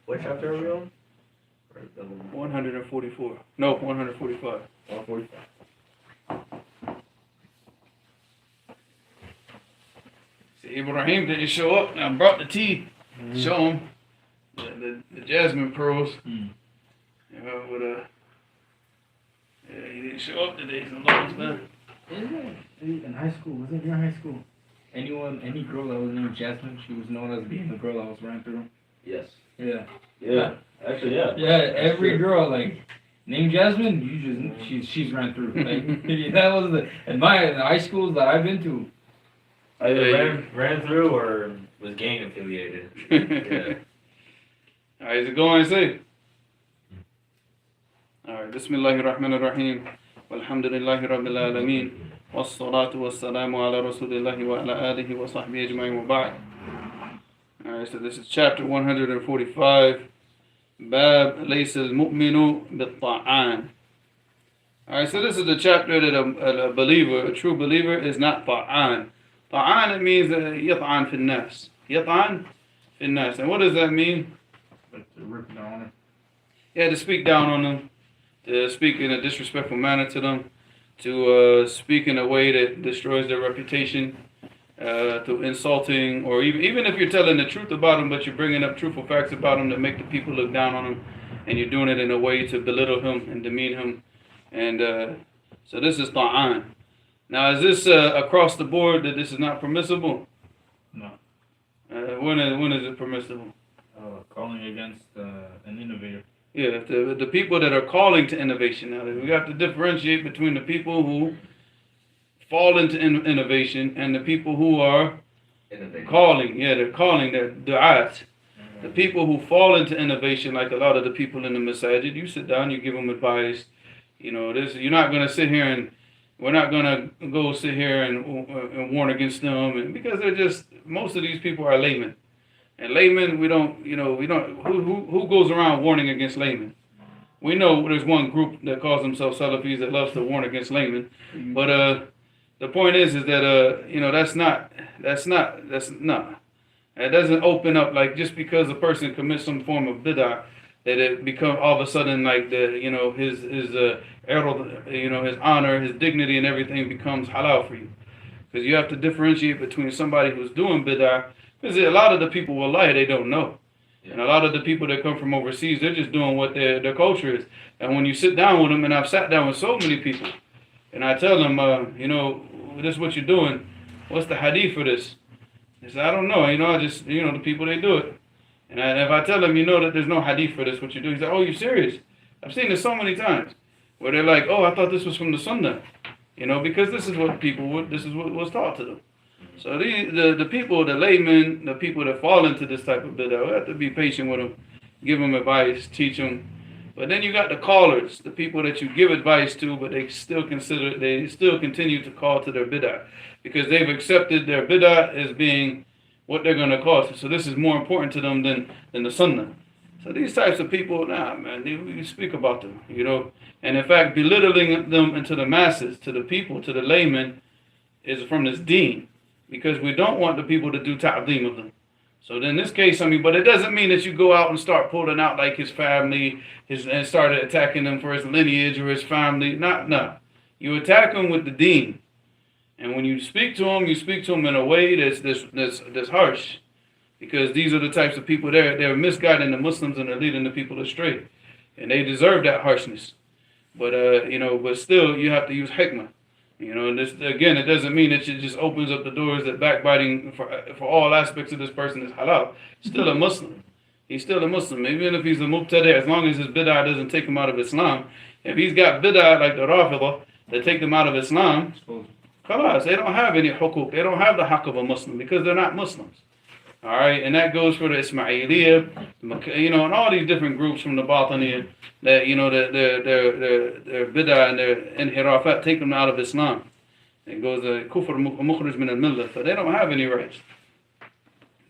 What chapter are we on? 144. No, 145. 145. See, Ibrahim didn't show up. I brought the tea. Show him the jasmine pearls. You know, yeah, he didn't show up today. So long, man. In high school, was it your high school? Any girl that was named Jasmine, she was known as being the girl that was ran through. Yes. Yeah. Yeah. Actually, yeah. Yeah, every girl like named Jasmine, you just she's ran through. Like that was the high schools that I've been to. Either ran through or was gang affiliated. Yeah. All right, is it going? Say. All right. Bismillahir Rahmanir Rahim. Walhamdulillahi Rabbil Alameen. Wassalatu wassalamu ala Rasulillahi wa ala alihi wa sahbihi ajma'in wa ba'd. All right, so this is chapter 145. Bab laysa al-mu'minu bit-ta'an. All right, so this is the chapter that a believer, a true believer, is not ta'an. Ta'an, it means yat'an fi nas. Yat'an fi nas. And what does that mean? Like to rip down on her. Yeah, to speak down on them, to speak in a disrespectful manner to them, to speak in a way that destroys their reputation, to insulting, or even if you're telling the truth about them, but you're bringing up truthful facts about them that make the people look down on him, and you're doing it in a way to belittle him and demean him. And so this is ta'an. Now, is this across the board that this is not permissible? No. When is it permissible? Calling against an innovator. Yeah, the people that are calling to innovation. Now, we have to differentiate between the people who fall into innovation and the people who are calling. Yeah, they're calling, they're du'at. The people who fall into innovation, like a lot of the people in the masajid, you sit down, you give them advice. You know, you're not going to sit here and we're not going to go sit here and warn against them, and because they're just, most of these people are laymen. And laymen, who goes around warning against laymen? We know there's one group that calls themselves Salafis that loves to warn against laymen. But the point is that, that's not. It doesn't open up, like, just because a person commits some form of bid'ah, that it become all of a sudden like his honor, his dignity and everything becomes halal for you. Because you have to differentiate between somebody who's doing bid'ah, because a lot of the people will lie, they don't know. Yeah. And a lot of the people that come from overseas, they're just doing what their culture is. And when you sit down with them, and I've sat down with so many people, and I tell them, this is what you're doing. What's the hadith for this? They say, I don't know. I just, the people, they do it. And if I tell them, that there's no hadith for this, what you do, he said, oh, you serious? I've seen this so many times. Where they're like, oh, I thought this was from the sunnah. Because this is what was taught to them. So the people, the laymen, the people that fall into this type of bid'ah, we have to be patient with them, give them advice, teach them. But then you got the callers, the people that you give advice to, but they still continue to call to their bid'ah, because they've accepted their bid'ah as being what they're going to cause. So this is more important to them than the sunnah. So these types of people, we speak about them, And in fact, belittling them into the masses, to the people, to the laymen, is from this deen. Because we don't want the people to do ta'zeem of them. So in this case, but it doesn't mean that you go out and start pulling out like his family, and started attacking them for his lineage or his family. No. You attack them with the deen. And when you speak to them in a way that's harsh. Because these are the types of people, they're misguiding the Muslims and they're leading the people astray. And they deserve that harshness. But, but still, you have to use hikmah. This, again, it doesn't mean that it just opens up the doors that backbiting for all aspects of this person is halal. He's still a Muslim. He's still a Muslim. Even if he's a mubtadi', as long as his bid'ah doesn't take him out of Islam. If he's got bid'ah like the Rafidah that take them out of Islam, khalas, they don't have any hukuk. They don't have the haqq of a Muslim because they're not Muslims. All right, and that goes for the Ismailiyah, and all these different groups from the Batiniyah that, their bid'ah and their inhirafat take them out of Islam. It goes kufr mukhrij min al-millah, so they don't have any rights.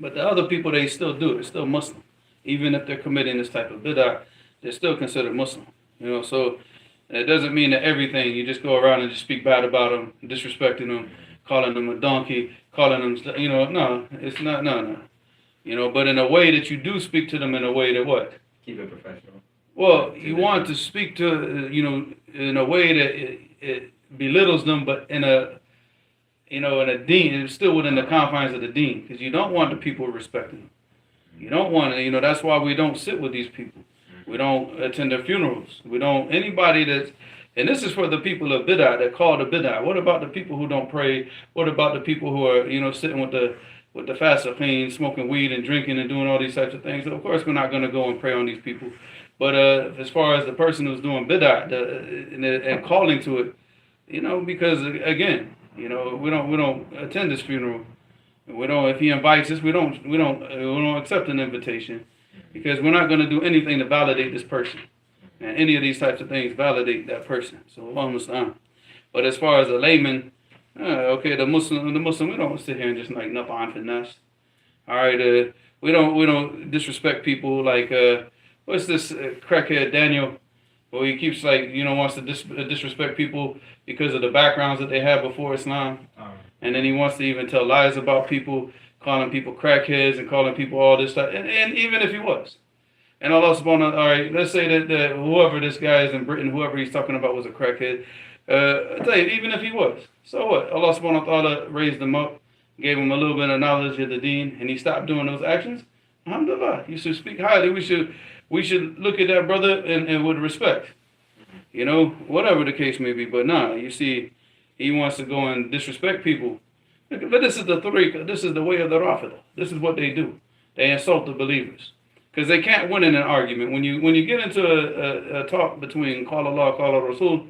But the other people, they still do. They're still Muslim. Even if they're committing this type of bid'ah, they're still considered Muslim. So it doesn't mean that everything, you just go around and just speak bad about them, disrespecting them, calling them a donkey, calling them, no, it's not, no. But in a way that you do speak to them in a way that what? Keep it professional. Well, you want to speak to, in a way that it belittles them, but in a deen, it's still within the confines of the deen, because you don't want the people respecting them. You don't want to, that's why we don't sit with these people. We don't attend their funerals. We don't, anybody that's, and this is for the people of bid'ah that call the bid'ah. What about the people who don't pray? What about the people who are, sitting with the fasiqeen, smoking weed and drinking and doing all these types of things? So of course, we're not going to go and pray on these people. But as far as the person who's doing bid'ah and calling to it, because again, we don't attend this funeral. We don't. If he invites us, we don't accept an invitation, because we're not going to do anything to validate this person, and any of these types of things validate that person. So Allah musta'an. But as far as a layman, the Muslim, we don't sit here and just like nafa'an finnas. All right, we don't disrespect people like what's this crackhead Daniel? Well, he keeps wants to disrespect people because of the backgrounds that they have before Islam. And then he wants to even tell lies about people, calling people crackheads and calling people all this stuff. And even if he was. And Allah subhanahu wa ta'ala, all right, let's say that whoever this guy is in Britain, whoever he's talking about was a crackhead. I tell you, even if he was. So what? Allah subhanahu wa ta'ala raised him up, gave him a little bit of knowledge of the deen, and he stopped doing those actions. Alhamdulillah. You should speak highly. We should look at that brother and with respect. Whatever the case may be. But you see, he wants to go and disrespect people. But this is the tariqah. This is the way of the Rafidah. This is what they do. They insult the believers. Because they can't win in an argument. When you get into a talk between Qala Allah, Qala Rasul,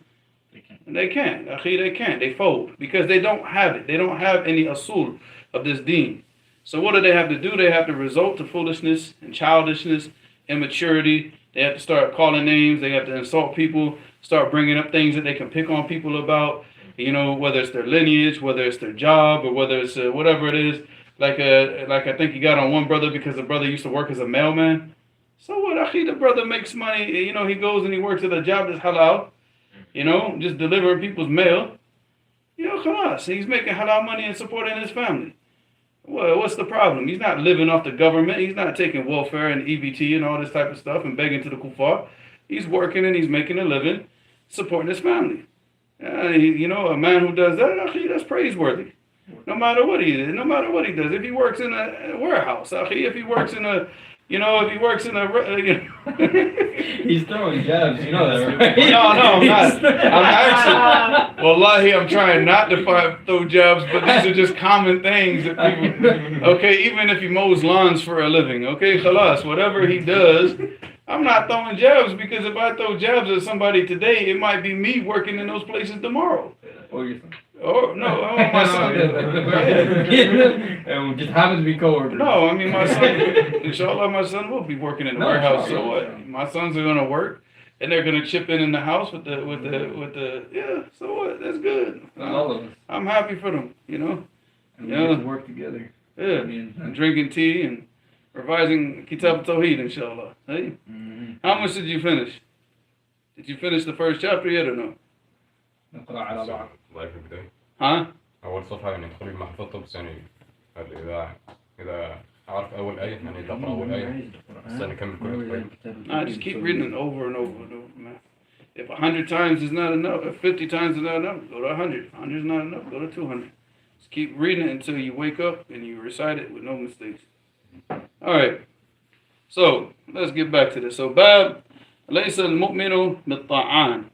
they can't. They can't. They fold. Because they don't have it. They don't have any asul of this deen. So what do they have to do? They have to resort to foolishness and childishness, immaturity. They have to start calling names. They have to insult people, start bringing up things that they can pick on people about. Whether it's their lineage, whether it's their job, or whether it's whatever it is. Like I think he got on one brother because the brother used to work as a mailman. So what? The brother makes money. He goes and he works at a job that's halal. Just delivering people's mail. Khalas. He's making halal money and supporting his family. Well, what's the problem? He's not living off the government. He's not taking welfare and EBT and all this type of stuff and begging to the kuffar. He's working and he's making a living, supporting his family. A man who does that, that's praiseworthy. No matter what he does. If he works in a warehouse, if he works in a, He's throwing jabs, that, right? No, I'm not. I'm actually, wallahi, I'm trying not to throw jabs, but these are just common things that people, even if he mows lawns for a living, khalas, whatever he does, I'm not throwing jabs, because if I throw jabs at somebody today, it might be me working in those places tomorrow. Or your son. Oh, no, my son. It just happens to be co-workers. No, my son, inshallah, my son will be working in the warehouse. So what? My sons are going to work, and they're going to chip in the house with the, yeah, so what? That's good. All of us. I'm happy for them, And we get to work together. Yeah, and drinking tea and revising Kitab Tawheed, inshallah. Hey? Mm-hmm. How much did you finish? Did you finish the first chapter yet or no? الله يحفظك بداية. Huh? أول صفحة يعني تدخلي محفظته بس يعني إذا أعرف أول آية يعني تقرأ أول آية بس أنا أكمل كل I just keep reading it over and over and over, man. If 100 times is not enough, if 50 times is not enough, go to 100. 100 is not enough, go to 200. Just keep reading it until you wake up and you recite it with no mistakes. All right. So let's get back to this. So Bab ليس المؤمن بالطاعان.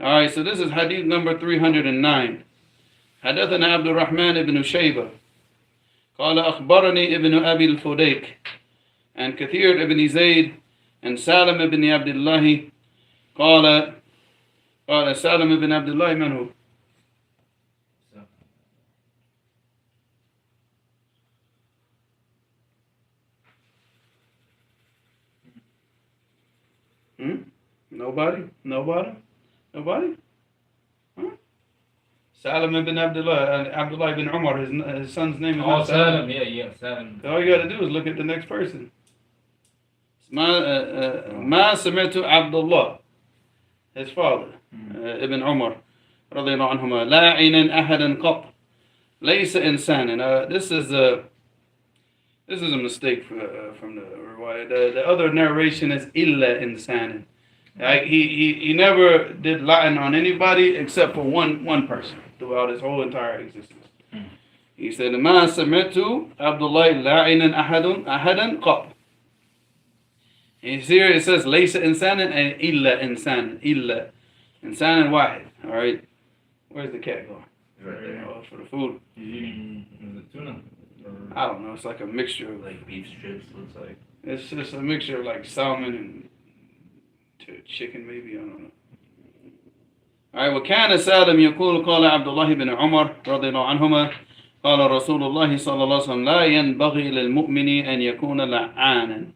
All right, so this is hadith number 309. حدثنا عبد الرحمن بن شيبة قال أخبرني ابن أبي الفديك عن كثير بن زيد عن سالم بن عبد الله قال سالم بن عبد الله من هو؟ Nobody? Huh? Salim ibn Abdullah, Abdullah ibn Umar, his son's name is not Salim. Yeah, Salim. All you got to do is look at the next person. ما سمعت Abdullah, his father, Ibn Umar, رضي الله عنهما, لاعنا أحدا قط, ليس إنسانا. This is This is a mistake from the riwayah. The other narration is illa insanin. Like he never did la'an on anybody except for one person throughout his whole entire existence. He said, "Ma sami'tu Abdullah la'inan ahadan qat." And here it says laysa insanan and illa insanan. Illa insanan wahid. All right. Where's the cat going? Right there. Oh, for the food. Is it tuna? I don't know. It's like a mixture of Like beef strips, looks like. It's just a mixture of like salmon and chicken, maybe. I don't know. All right. وكان سالم يقول قال عبد الله بن عمر رضي الله عنهما قال رسول الله صلى الله عليه وسلم لا ينبغي للمؤمن أن يكون لعانا.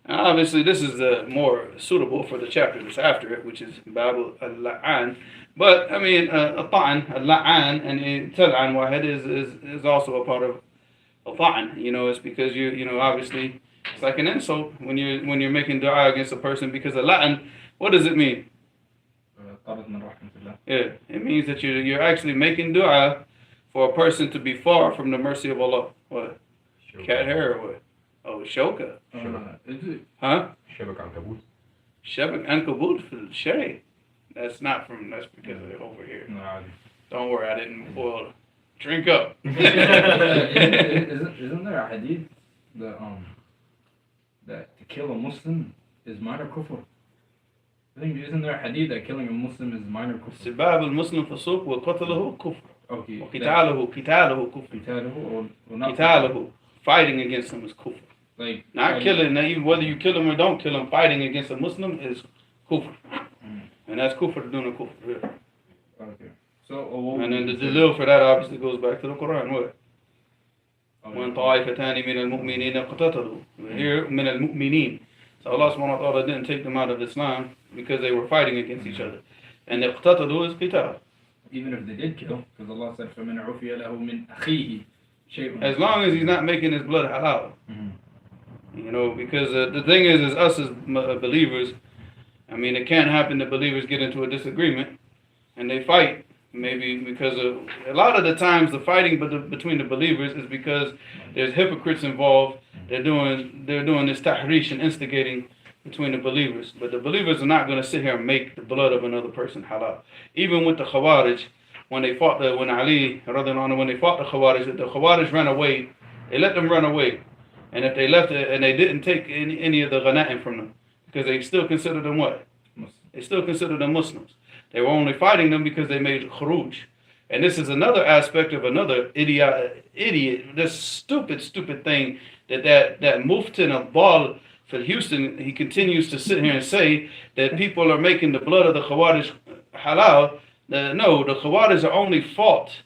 Obviously, this is more suitable for the chapter that's after it, which is Babu al-La'an. But, I mean, al-Ta'an, al-La'an, and Tal'an Wahid is also a part of al-Ta'an. You know, it's because obviously, it's like an insult when you're making dua against a person, because al-La'an, what does it mean? Yeah, it means that you're actually making dua for a person to be far from the mercy of Allah. What? Cat hair or what? Oh, shoka. Is it? Huh? شبك عنكبوت. Shabak ankabut for shay. That's because they're over here. No, Don't worry, I didn't boil. Drink up. isn't there a hadith that to kill a Muslim is minor kufr? I think isn't there a hadith that killing a Muslim is minor kufr? سباب المسلم فسوق وقتله كفر. Okay. وقتاله كفر. Qitaluhu or not? قتاله, fighting against him is kufr. Like Not killing, even whether you kill him or don't kill him, fighting against a Muslim is kufr. And that's kufr duna kufr. Yeah. Okay. So. And then the dalil for that obviously goes back to the Quran. What? وَإِنْ طَائِفَتَانِ مِنَ الْمُؤْمِنِينَ اقْتَتَلُوا. Here, مِنَ الْمُؤْمِنِينَ. So Allah subhanahu wa ta'ala didn't take them out of Islam because they were fighting against each other. And the اقْتَتَلُوا is qital. Even if they did kill, because Allah said, فَمَنْ عُفِيَ لَهُ مِنْ أَخِيهِ شَيْءٌ. As long as he's not making his blood halal. You know, because the thing is us as believers, I mean, it can happen that believers get into a disagreement and they fight. Maybe because a lot of the times the fighting between the believers is because there's hypocrites involved. They're doing this tahrish and instigating between the believers. But the believers are not going to sit here and make the blood of another person halal. Even with the Khawarij, when Ali when they fought the Khawarij ran away. They let them run away. And if they left it and they didn't take any of the ghanaim from them, because they still considered them what? They still considered them Muslims. They were only fighting them because they made khuruj. And this is another aspect of another idiot, this stupid thing that Muftin of Bal for Houston, he continues to sit here and say that people are making the blood of the Khawarij halal. No, the Khawarij are only fought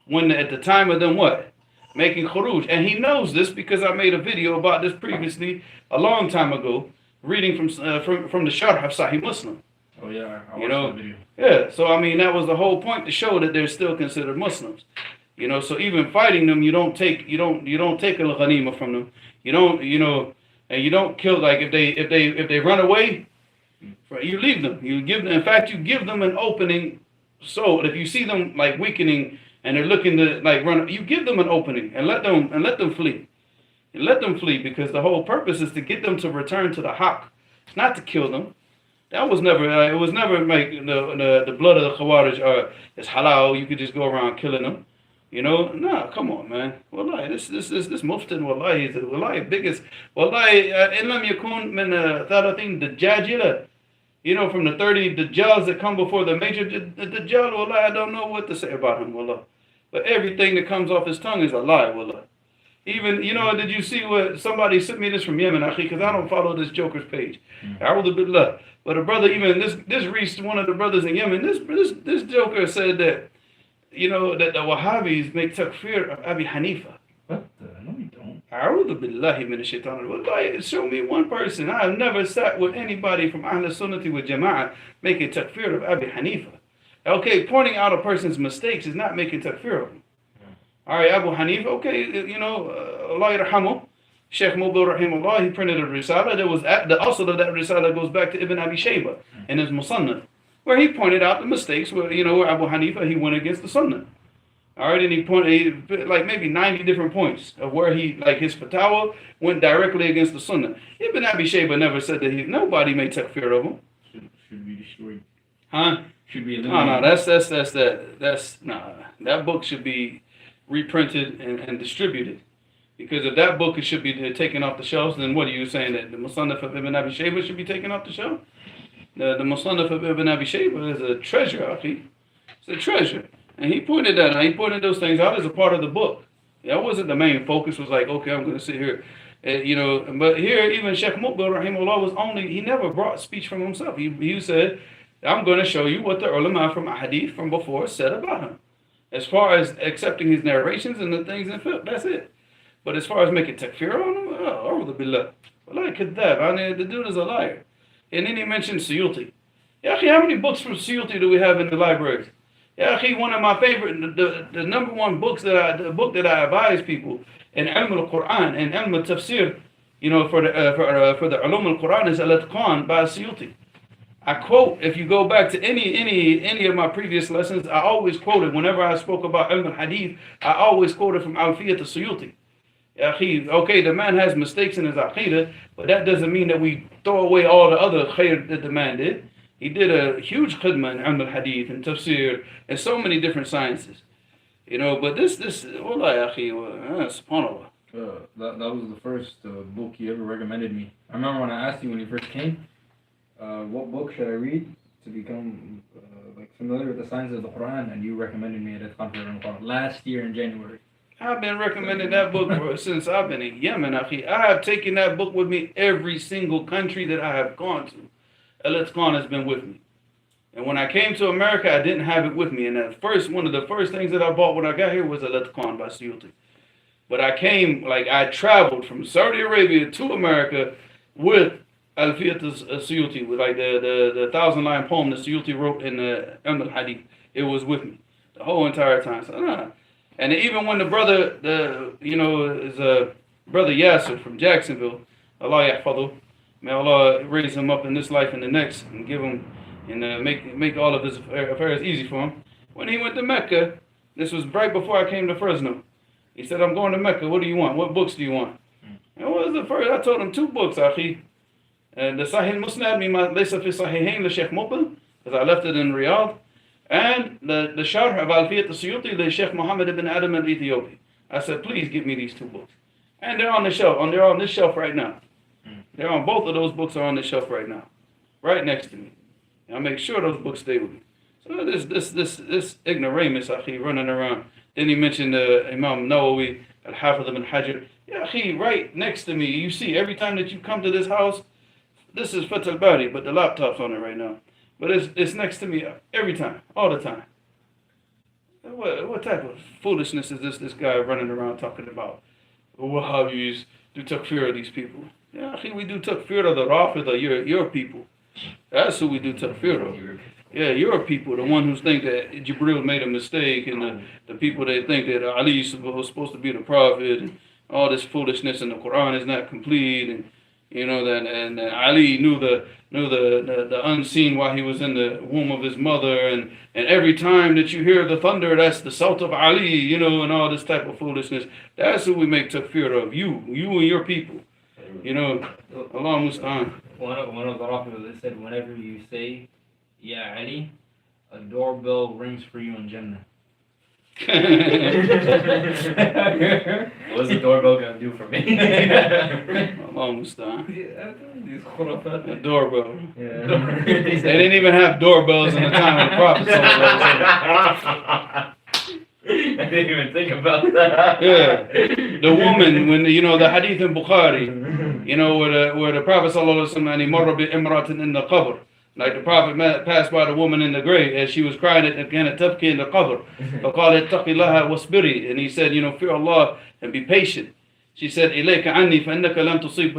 when at the time of them what? Making khuruj. And he knows this because I made a video about this previously a long time ago, reading from the Sharh of Sahih Muslim. Oh yeah, I you watched know, that video. Yeah. So I mean, that was the whole point, to show that they're still considered Muslims. You know, so even fighting them, you don't take al ghanima from them. You don't kill. Like if they run away, you leave them. You give them. In fact, you give them an opening. So if you see them like weakening and they're looking to like run, you give them an opening and let them flee. And let them flee, because the whole purpose is to get them to return to the haqq. It's not to kill them. That was never. It was never like the blood of the Khawarij is halal. You could just go around killing them. You know, nah, come on, man. Wallahi, this muftin, wallahi, is the wallahi biggest. Wallahi, in lam yakun min 30 dajjajila. You know, from the 30 dajjals that come before the major dajjal, wallahi, I don't know what to say about him, wallahi. But everything that comes off his tongue is a lie, wallahi. Even, you know, did you see what somebody sent me this from Yemen, akhi, because I don't follow this joker's page. A'udhu billah. But a brother, even this reached one of the brothers in Yemen. This joker said that, you know, that the Wahhabis make takfir of Abi Hanifa. What? No, you don't. A'udhu billahi minash shaitanir rajim. Show me one person. I have never sat with anybody from Ahl Sunnati with Jama'ah making takfir of Abi Hanifa. Okay, pointing out a person's mistakes is not making takfir of him. All right, Abu Hanifa, okay, you know, Allah yarhamu, Sheikh Mubil rahimahullah, he printed a risala. There was the asl of that risala goes back to Ibn Abi Shayba in his Musannaf, where he pointed out the mistakes where, you know, where Abu Hanifa, he went against the Sunnah. All right, and he pointed like maybe 90 different points of where he, like his fatwa went directly against the sunnah. Ibn Abi Shayba never said that nobody made takfir of him. Should be destroyed. Huh? Should be No, eliminated. that book should be reprinted and distributed. Because if that book should be taken off the shelves, then what are you saying, that the Musannaf of Ibn Abi Shayba should be taken off the shelf? The Musannaf of Ibn Abi Shayba is a treasure, akhi. It's a treasure. And he pointed that out. He pointed those things out as a part of the book. That wasn't the main focus. Was like, okay, I'm going to sit here, But here, even Sheikh Muqbil, rahimahullah, he never brought speech from himself. He said, I'm going to show you what the ulama from hadith from before said about him. As far as accepting his narrations and the things in fiqh, that's it. But as far as making takfir on him, a'udhu billah. Wallahi kadhab. The dude is a liar. And then he mentioned Suyuti. Ya akhi, how many books from Suyuti do we have in the libraries? Ya akhi, one of my favorite, the number one books the book that I advise people in Ilm al-Quran and Ilm al-Tafsir, for the Ulum al-Quran is Al-Atqan by Suyuti. I quote, if you go back to any of my previous lessons, I always quoted, whenever I spoke about Ilm al-Hadith, I always quoted from Alfiyat al-Suyuti. Okay, the man has mistakes in his aqidah, but that doesn't mean that we throw away all the other khair that the man did. He did a huge khidmah in Ilm al-Hadith and Tafsir and so many different sciences. But this, wallahi, akhi, subhanAllah. That was the first book you ever recommended me. I remember when I asked you when you first came, what book should I read to become familiar with the science of the Quran, and you recommended me Adab Quran last year in January. I've been recommending that book since I've been in Yemen, akhi. I have taken that book with me every single country that I have gone to. Al-Atqan has been with me. And when I came to America, I didn't have it with me. And one of the first things that I bought when I got here was Al-Atqan by Suyuti. But I traveled from Saudi Arabia to America with Alfiyat Suyuti, with the 1,000-line poem that Suyuti wrote in the Ilm al-Hadith. It was with me the whole entire time. So, and even when the brother, is brother Yasser from Jacksonville, Allah yahfadhu, may Allah raise him up in this life and the next, and give him, and make all of his affairs easy for him. When he went to Mecca, this was right before I came to Fresno. He said, I'm going to Mecca. What do you want? What books do you want? And what was the first? I told him 2 books, akhi. The Sahih Musnad, Laysa fi Sahihain, the Sheikh Muqbil, because I left it in Riyadh. And the Sharh of Alfiyat al-Suyuti, the Sheikh Muhammad ibn Adam al-Ethiopi. I said, please give me these 2 books. And they're on the shelf. They're on this shelf right now. They're on, both of those books are on the shelf right now, right next to me. And I make sure those books stay with me. So this ignoramus, akhi, running around. Then he mentioned Imam Nawawi, Al-Hafiz ibn Hajar. Yeah, akhi, right next to me. You see, every time that you come to this house, this is Fath al-Bari, but the laptop's on it right now. But it's next to me every time, all the time. What type of foolishness is this guy running around talking about? Wahhabis do takfir of these people. Yeah, I think we do takfir of the Rafida, your people. That's who we do takfir of. Yeah, your people, the one who think that Jibril made a mistake, and the people that think that Ali is supposed to be the prophet, and all this foolishness, and the Quran is not complete, and and Ali knew the unseen while he was in the womb of his mother, and every time that you hear the thunder, that's the salt of Ali, and all this type of foolishness. That's who we make takfir of. You and your people. Allah musta'an. One of the Rafidah said, whenever you say, Ya Ali, a doorbell rings for you in Jannah. What's the doorbell gonna do for me? Allah musta'an. A doorbell. Yeah. They didn't even have doorbells in the time of the Prophet. I didn't even think about that. Yeah, the woman when the hadith in Bukhari, where the Prophet sallallahu alaihi wasallam, marra bi imratin in the qabr. Like the Prophet passed by the woman in the grave as she was crying again at tabki in the qabr. فَقَالَ اتَّقِ اللَّهَ وَاصْبِرِي. And he said, fear Allah and be patient. She said, إِلَيْكَ عَنِّي فَإِنَّكَ لَمْ تُصَبْ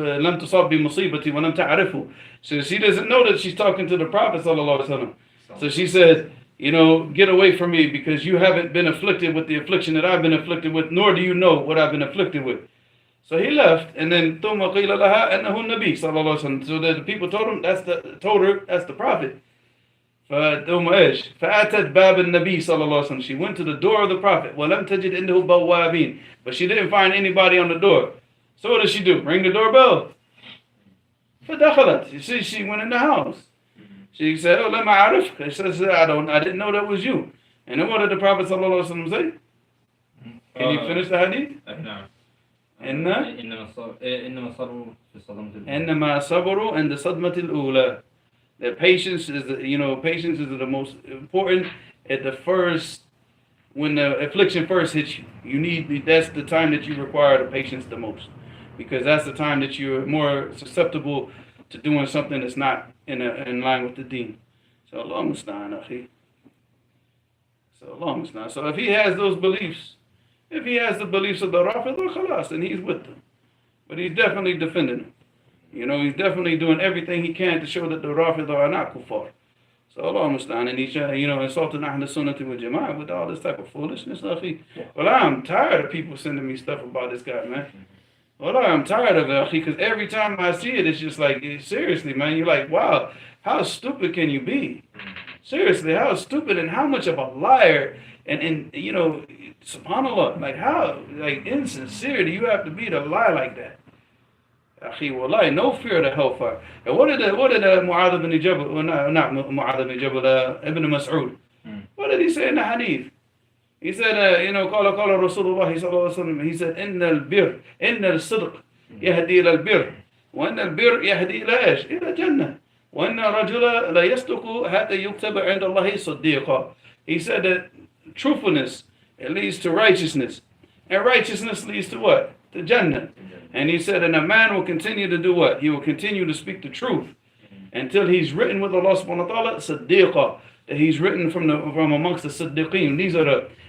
بِمُصِيبَتِي وَلَمْ تَعْرِفُ. So she doesn't know that she's talking to the Prophet sallallahu alaihi wasallam. So she said, get away from me because you haven't been afflicted with the affliction that I've been afflicted with, nor do you know what I've been afflicted with. So he left, and then ثُمَّ قِيلَ لَهَا أَنَّهُ النَّبِيُّ sallallahu alaihi wasallam. So the people told her that's the Prophet. فتقوم ايش؟ فأتت باب النبي صلى الله عليه وسلم. She went to the door of the Prophet. ولم تجد عنده بوابين. But she didn't find anybody on the door. So what does she do? Ring the doorbell. فدخلت. She went in the house. She said, "Oh, لم أعرفك." She said, I didn't know that was you. And then what did the Prophet صلى الله عليه وسلم say? Can you finish the hadith? نعم. إن إنما صبروا في الصدمة الأولى. إنما صبروا عند الصدمة الأولى. That patience is, patience is the most important at the first, when the affliction first hits you. That's the time that you require the patience the most, because that's the time that you're more susceptible to doing something that's not in line with the deen. So Allah musta'an, akhi. So if he has those beliefs, if he has the beliefs of the Rafidah, khalas, then he's with them. But he's definitely defending them. He's definitely doing everything he can to show that the Rafidah are not kuffar. So Allah musta'an, and he's insulting Ahl Sunnah wal Jama'ah with all this type of foolishness. Well, I'm tired of people sending me stuff about this guy, man. Well, I'm tired of it, because every time I see it, it's just like, seriously, man, you're like, wow, how stupid can you be? Seriously, how stupid and how much of a liar and subhanAllah, like how insincere do you have to be to lie like that? Akhi, wallahi, no fear of the hellfire. And what did Mu'adh ibn Jabal, well, not Mu'adh ibn Jabal, Ibn Mas'ud, what did he say in the hadith? He said, قال رسول الله صلى الله عليه وسلم, he said, إن الصدق يهدي إلى البر وإن البر يهدي إلى إيش؟ إلى الجنة وإن الرجل لا يصدق حتى يكتب عند الله صديقا. He said that truthfulness, it leads to righteousness, and righteousness leads to what? To Jannah. And he said, and a man will continue to do what? He will continue to speak the truth until he's written with Allah subhanahu wa ta'ala Siddiqa, that he's written from amongst the Siddiqeen. These are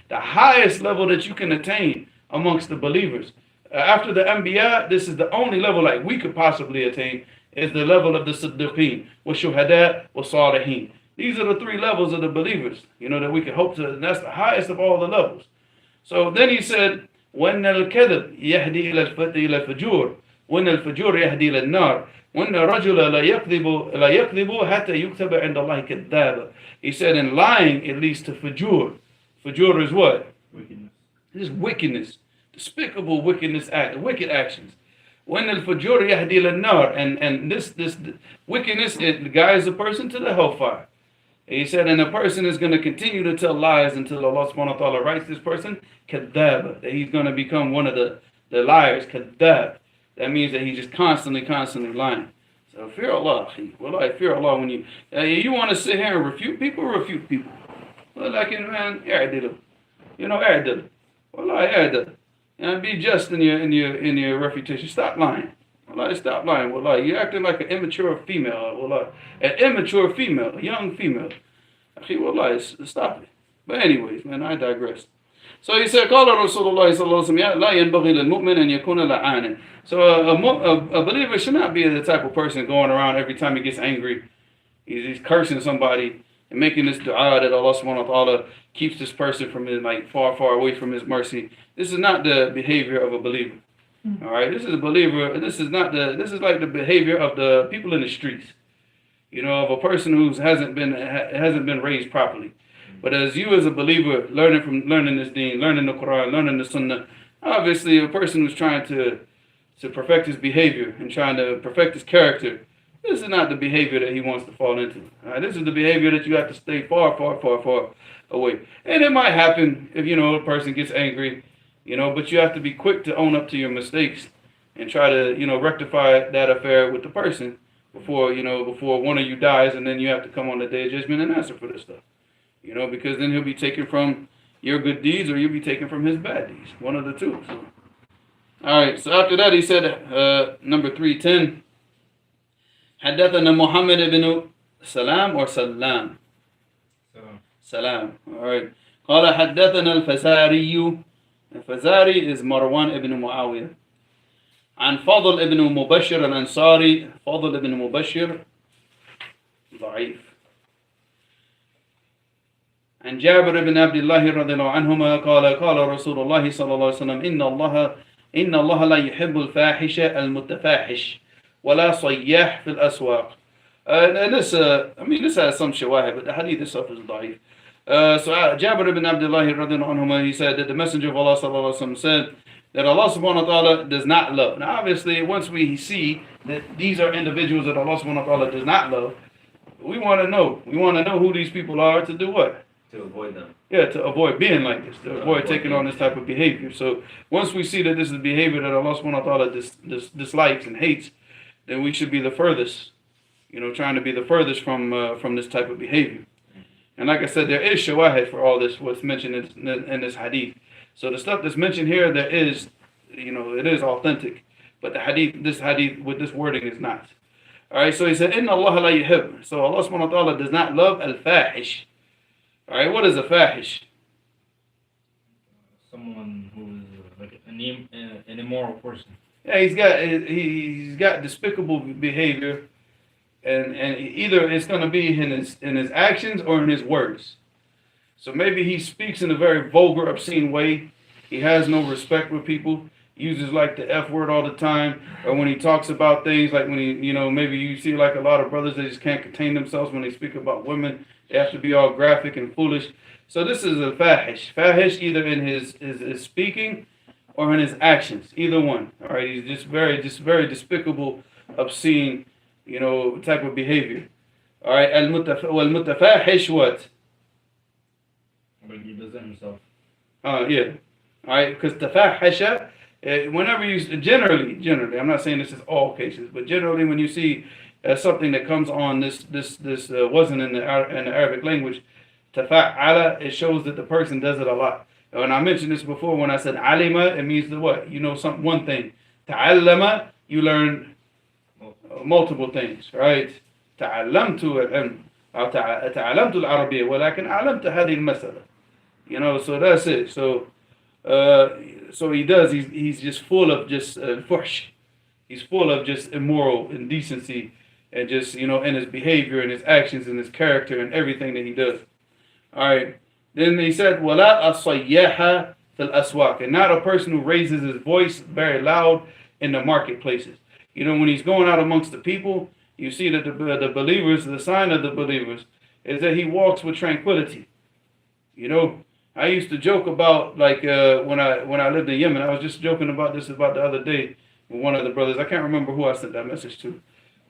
the highest level that you can attain amongst the believers. After the Anbiya, this is the only level like we could possibly attain, is the level of the Siddiqeen, wa Shuhada, wa Salihin. These are the three levels of the believers, that we can hope to, and that's the highest of all the levels. So then he said, وَإِنَّ الْكَذِبْ يَهْدِي إِلَى الْفَجُورِ وَإِنَّ الْفَجُورِ يَهْدِي إِلَى النَّارِ وَإِنَّ الرَّجُلَ لَا يَكْذِبُ حَتَّى يُكْتَبَ عِنْدَ اللَّهِ كَذَّابًا. He said, in lying, it leads to fajur. Fajur is what? Wickedness. This is wickedness. Despicable wickedness, wicked actions. وَإِنَّ الْفَجُورِ يَهْدِي إِلَى النَّارِ. And this wickedness, it guides a person to the hellfire. He said, and a person is going to continue to tell lies until Allah subhanahu wa ta'ala writes this person kadhab, that he's going to become one of the liars, kadhab. That means that he's just constantly lying. So fear Allah, wallahi, fear Allah. When you want to sit here and refute people. Well, like, man, i'dil. I'dil. Wallahi, i'dil. And be just in your refutation. Stop lying. Wallahi, stop lying. Wallahi, you're acting like an immature female. Wallahi, an immature female, a young female. Akhi, wallahi, stop it. But anyways, man, I digress. So he said, قال رسول الله صلى الله عليه وسلم لا ينبغي للمؤمن أن يكون لعانا. So a believer should not be the type of person going around every time he gets angry. He's cursing somebody and making this dua that Allah subhanahu wa ta'ala keeps this person from his, like, far away from his mercy. This is not the behavior of a believer. All right, this is a believer. This is like the behavior of the people in the streets. Of a person who hasn't been raised properly. But as you as a believer, learning this deen, learning the Quran, learning the Sunnah, obviously a person who's trying to perfect his behavior and trying to perfect his character, this is not the behavior that he wants to fall into. All right, this is the behavior that you have to stay far away. And it might happen if a person gets angry. But you have to be quick to own up to your mistakes and try to, rectify that affair with the person before one of you dies, and then you have to come on the day of judgment and answer for this stuff. Because then he'll be taken from your good deeds or you'll be taken from his bad deeds. One of the two. So. All right, so after that he said, number 310, حدثنا محمد بن سلام or Salam? Salam. All right. قال حدثنا الفزاري. الفزاري is Marwan ibn Muawiyah. عن فضل ibn مبشر الأنصاري. فضل ibn مبشر ضعيف. عن جابر بن عبد الله رضي الله عنهما قال رسول الله صلى الله عليه وسلم إن الله لا يحب الفاحش المتفاحش ولا صياح في الأسواق And this, this has some shawahid, but the hadith itself is da'if. Jabir ibn Abdullah radiallahu anhuma, he said that the Messenger of Allah sallallahu alaihi wasallam said that Allah subhanahu wa ta'ala does not love. Now obviously once we see that these are individuals that Allah subhanahu wa ta'ala does not love, we want to know. We want to know who these people are to do what? To avoid them. Yeah, to avoid being like this, to avoid taking on this type of behavior. So once we see that this is behavior that Allah subhanahu wa ta'ala dislikes and hates, then we should be the furthest, trying to be the furthest from this type of behavior. And like I said, there is shawahid for all this, what's mentioned in this hadith. So the stuff that's mentioned here, there is, it is authentic. But this hadith with this wording is not. Alright, so he said, Inna Allah la yuhib. So Allah subhanahu wa ta'ala does not love al-fahish. Alright, what is a fahish? Someone who is like an immoral person. Yeah, he's got despicable behavior. And either it's going to be in his actions or in his words. So maybe he speaks in a very vulgar, obscene way. He has no respect for people. Uses like the F word all the time. Or when he talks about things, like when he, maybe you see like a lot of brothers, they just can't contain themselves when they speak about women. They have to be all graphic and foolish. So this is a fahish. Fahish either in his speaking or in his actions. Either one. All right, he's just very despicable, obscene, type of behavior. All right, al-mutafahish what? But he does it himself. Yeah. All right, because tafahisha, whenever you generally, I'm not saying this is all cases, but generally when you see something that comes on this wasn't in the Arabic language, tafa'ala, it shows that the person does it a lot. And I mentioned this before when I said alima, it means the what? One thing. Ta'allama, you learn multiple things, right? تعلمت العلم أو تعلمت العربية ولكن علمت هذه المسألة. So that's it. So he's just full of just fuhsh. He's full of just immoral indecency and just in his behavior and his actions and his character and everything that he does. All right. Then he said ولا الصياح في الأسواق, and not a person who raises his voice very loud in the marketplaces. When he's going out amongst the people, you see that the believers, the sign of the believers, is that he walks with tranquility. I used to joke about like when I lived in Yemen. I was just joking about the other day with one of the brothers. I can't remember who I sent that message to,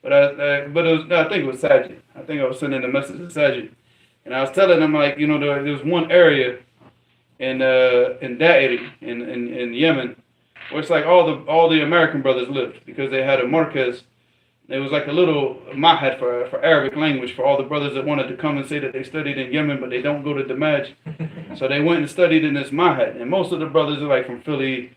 but I think it was Sajid. I think I was sending a message to Sajid, and I was telling him like there was one area in Da'iri in Yemen. Where it's like all the American brothers lived because they had a markaz. It was like a little mahad for Arabic language for all the brothers that wanted to come and say that they studied in Yemen but they don't go to Damaj. So they went and studied in this mahad. And most of the brothers are like from Philly.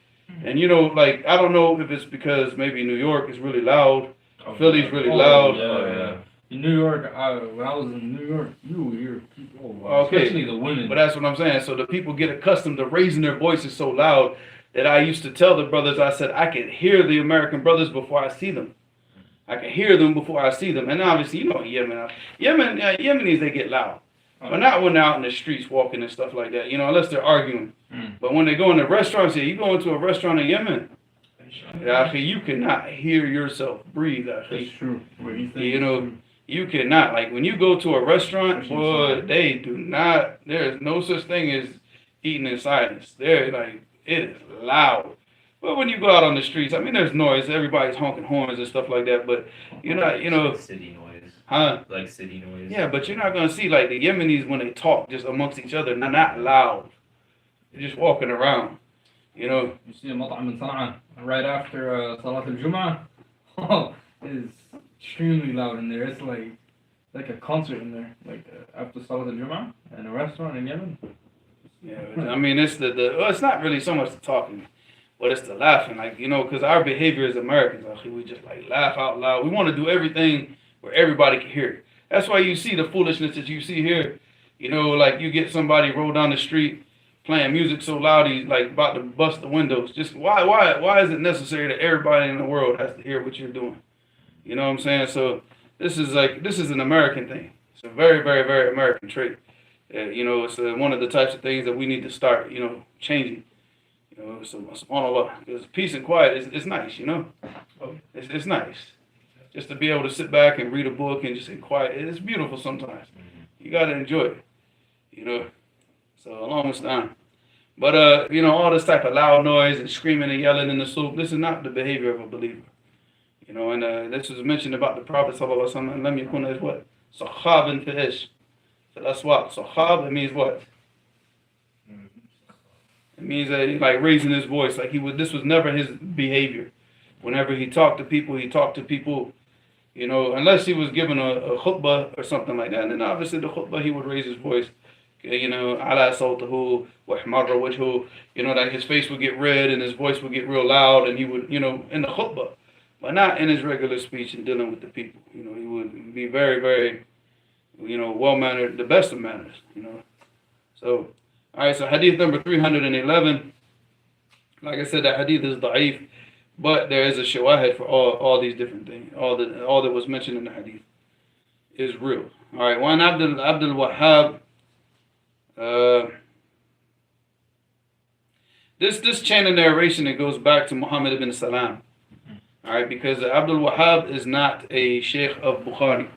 And I don't know if it's because maybe New York is really loud. Philly's really loud. Yeah. In New York, when I was in New York, you would hear people, especially the women. But that's what I'm saying. So the people get accustomed to raising their voices so loud that I used to tell the brothers, I said, I can hear the American brothers before I see them. I can hear them before I see them. And obviously, Yemenis, they get loud. But not when they're out in the streets walking and stuff like that, unless they're arguing. But when they go in the restaurants, you go into a restaurant in Yemen, you cannot hear yourself breathe. That's true. You cannot. Like when you go to a restaurant, boy, they do not, there's no such thing as eating in silence. They're like, it is loud. But when you go out on the streets, there's noise. Everybody's honking horns and stuff like that. But you're not, City noise. Huh? Like city noise. Yeah, but you're not going to see like the Yemenis when they talk just amongst each other. They're not loud. They're just walking around. You see a مطعم in Sana'a right after Salat al-Jum'ah. Oh, it is extremely loud in there. It's like a concert in there. Like after Salat al-Jum'ah in a restaurant in Yemen. Yeah, it's it's not really so much the talking, but it's the laughing, because our behavior as Americans, we just laugh out loud. We want to do everything where everybody can hear it. That's why you see the foolishness that you see here. You get somebody roll down the street playing music so loud he's about to bust the windows. Just why is it necessary that everybody in the world has to hear what you're doing? You know what I'm saying? So this is an American thing. It's a very, very, very American trait. It's one of the types of things that we need to start, changing. So subhanAllah, because peace and quiet is nice, It's nice. just to be able to sit back and read a book and just sit quiet. It's beautiful sometimes. You got to enjoy it, you know. So along with time. But, you know, all this type of loud noise and screaming and yelling in the soup, this is not the behavior of a believer. You know, and this was mentioned about the Prophet sallallahu alaihi wasallam. Lam yakun is what? Sahabin fi ish. So that's what? Sahab, it means what? It means that he's like raising his voice. Like this was never his behavior. Whenever he talked to people, you know, unless he was given a khutbah or something like that. And then obviously the khutbah, he would raise his voice. You know, ala sawtahu wa ihmarra wajhu. You know, like his face would get red and his voice would get real loud, and he would, you know, in the khutbah, but not in his regular speech and dealing with the people. You know, he would be very, very, you know, well-mannered, the best of manners, you know. So, all right, so hadith number 311. Like I said, that hadith is da'if, but there is a shawahid for all these different things. All that was mentioned in the hadith is real. All right, one Abdul Wahhab. This chain of narration, it goes back to Muhammad ibn Salam. All right, because Abdul Wahhab is not a sheikh of Bukhari,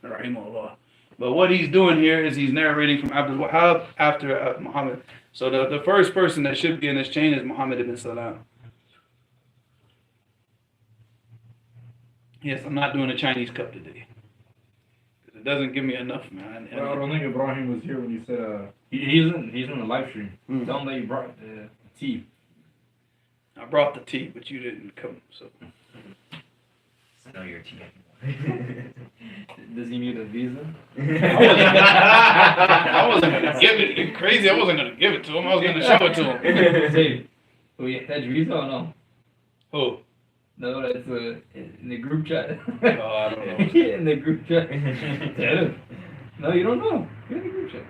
rahimahullah. But what he's doing here is he's narrating from Abdul Wahhab after Muhammad. So the first person that should be in this chain is Muhammad ibn Salam. Yes, I'm not doing a Chinese cup today. It doesn't give me enough, man. Well, I don't think Ibrahim was here when you said he's in the live stream. Tell him that you brought tea. I brought the tea, but you didn't come. So Smell your tea. Does he need a visa? I wasn't gonna give it. You crazy? I wasn't gonna give it to him. I was gonna show it to him. Say, do we have visa or no? Who? No, that's in the group chat. Oh, I don't know. In the group chat. No, you don't know. You're in the group chat.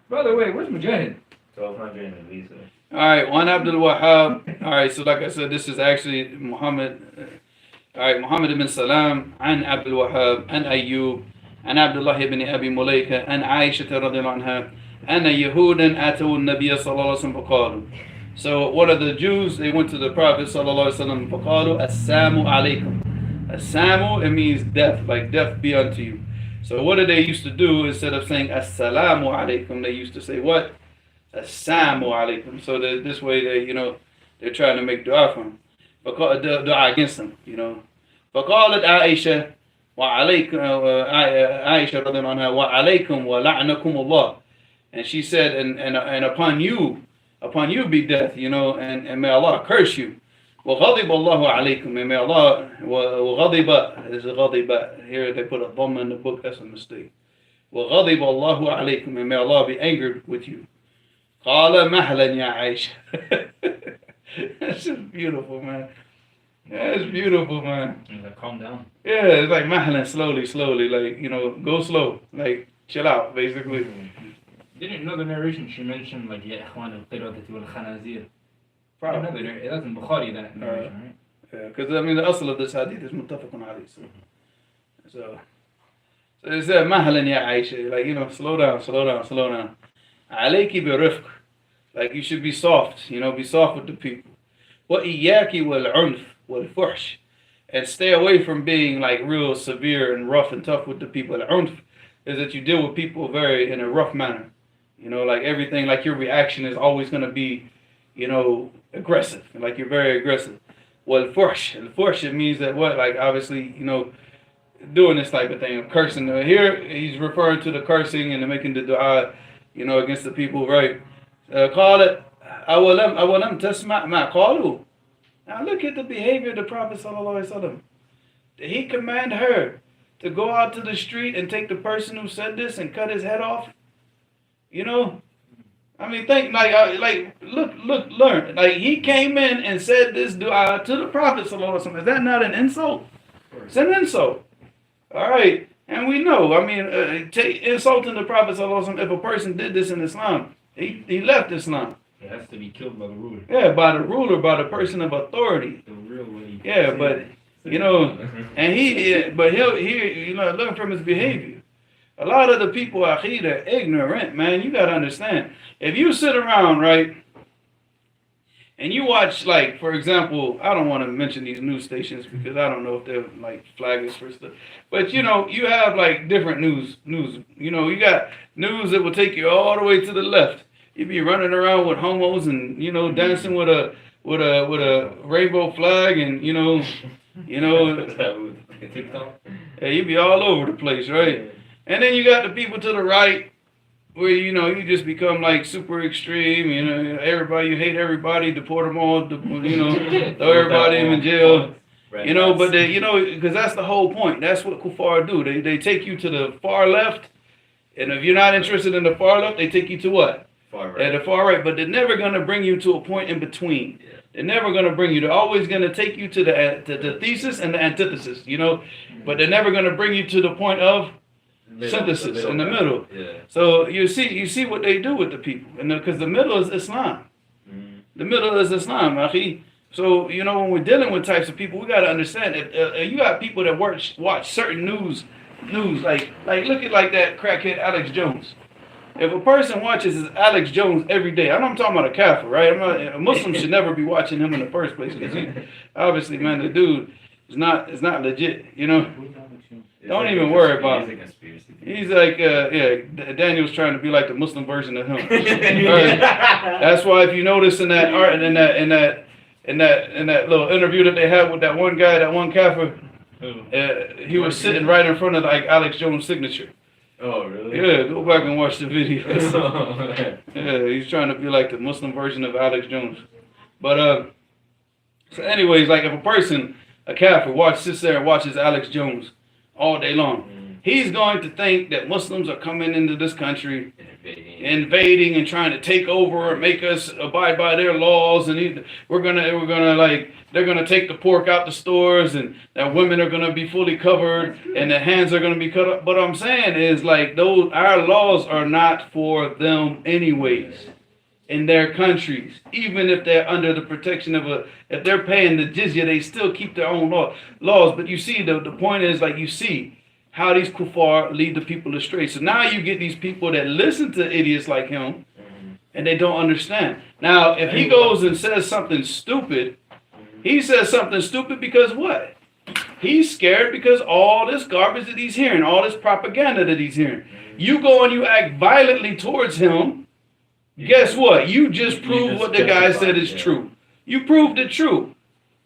By the way, where's Mujahid? 1200 in the visa. All right, one Abdul Wahhab. All right, so like I said, this is actually Muhammad. All right, Muhammad ibn Salam, an Abdul Wahhab, an Ayyub, an Abdullah ibn Abi Mulaika, an Aisha radiallahu anha, an Yahudan atu an-Nabiy sallallahu alaihi wasallam. So one of the Jews, they went to the Prophet sallallahu alaihi wasallam, faqalu assalamu alaikum. Assamu, it means death, like death be unto you. So what did they used to do? Instead of saying assalamu alaikum, they used to say what? Assamu alaikum. So that this way they, you know, they're trying to make dua for him. Dua against them, you know. فقالت عائشة وعليكم عائشة رضي الله عنها وعليكم ولعنكم الله. And she said, and upon you be death, you know, and may Allah curse you. وغضب الله عليكم, and may Allah, وغضب is a غضب. Here they put a dhamma in the book, that's a mistake. وغضب الله عليكم, and may Allah be angered with you. قال مهلا يا عائشة. That's just beautiful, man. That's beautiful, man. Like, calm down. Yeah, it's like mahlan, slowly, like, you know, go slow, like chill out, basically. Didn't another narration she mentioned like Ya Ikhwan al-Qiradati wal-Khanazir? Probably. That's in Bukhari, that narration, right? Yeah, because I mean the asl of this hadith is muttafaqun alayh. So it said mahlan ya Aisha, like, you know, slow down. Alayki bi rifq, like you should be soft, you know, be soft with the people. Wa iyyaki wal unf wal fuhsh, and stay away from being like real severe and rough and tough with the people. Al unf is that you deal with people very in a rough manner. You know, like everything, like your reaction is always going to be, you know, aggressive, like you're very aggressive. Well, fuhsh, it means that what, like obviously, you know, doing this type of thing, cursing. Here he's referring to the cursing and making the dua, you know, against the people, right? Call it awalam tasma' ma qalu. Now look at the behavior of the Prophet sallallahu alaihi wasallam. Did he command her to go out to the street and take the person who said this and cut his head off? You know, I mean, think look, learn. Like he came in and said this dua to the Prophet sallallahu alaihi wasallam. Is that not an insult? It's an insult. All right, and we know. I mean, insulting the Prophet sallallahu alaihi wasallam. If a person did this in Islam, he left Islam. It has to be killed by the ruler. Yeah, by the ruler, by the person of authority. The real way. Yeah, but you know, and he'll you know, learn from his behavior. A lot of the people out here are ignorant, man. You gotta understand. If you sit around, right, and you watch, like, for example, I don't want to mention these news stations because I don't know if they're like flagging for stuff, but you know, you have like different news. You know, you got news that will take you all the way to the left. You be running around with homos and you know dancing with a rainbow flag and you know TikTok. yeah, you be all over the place, right? And then you got the people to the right where you know you just become like super extreme. You know, everybody you hate everybody, deport them all. You know, throw everybody in jail. You know, but they, you know, because that's the whole point. That's what kuffar do. They take you to the far left, and if you're not interested in the far left, they take you to what? Far right. At the far right. But they're never gonna bring you to a point in between. Yeah. They're never gonna bring you. They're always gonna take you to the thesis and the antithesis. You know, but they're never gonna bring you to the point of synthesis in the middle. Yeah. So you see what they do with the people, and because the middle is Islam. Mm. The middle is Islam, akhi. So you know when we're dealing with types of people, we got to understand that you got people that watch certain news like look at like that crackhead Alex Jones. If a person watches Alex Jones every day, I'm talking about a kafir, right? A Muslim should never be watching him in the first place because obviously, man, the dude is not legit, you know. Don't even worry about it. He's like, Daniel's trying to be like the Muslim version of him. Right? That's why if you notice in that art and in that little interview that they had with that one guy, that one kafir, he was sitting right in front of like Alex Jones' signature. Oh, really? Yeah, go back and watch the video. Yeah, he's trying to be like the Muslim version of Alex Jones. But so anyways, like if a person, a kafir, sits there and watches Alex Jones all day long, he's going to think that Muslims are coming into this country, invading and trying to take over and make us abide by their laws, and we're gonna like they're gonna take the pork out the stores, and that women are gonna be fully covered, and the hands are gonna be cut up. But what I'm saying is like our laws are not for them anyways. In their countries, even if they're under the protection of if they're paying the jizya, they still keep their own laws. But you see, the point is like you see how these kuffar lead the people astray. So now you get these people that listen to idiots like him, and they don't understand. Now, if he goes and says something stupid, he says something stupid because what? He's scared because all this garbage that he's hearing, all this propaganda that he's hearing. You go and you act violently towards him. Guess what? You just proved what the guy said is true. You proved it true.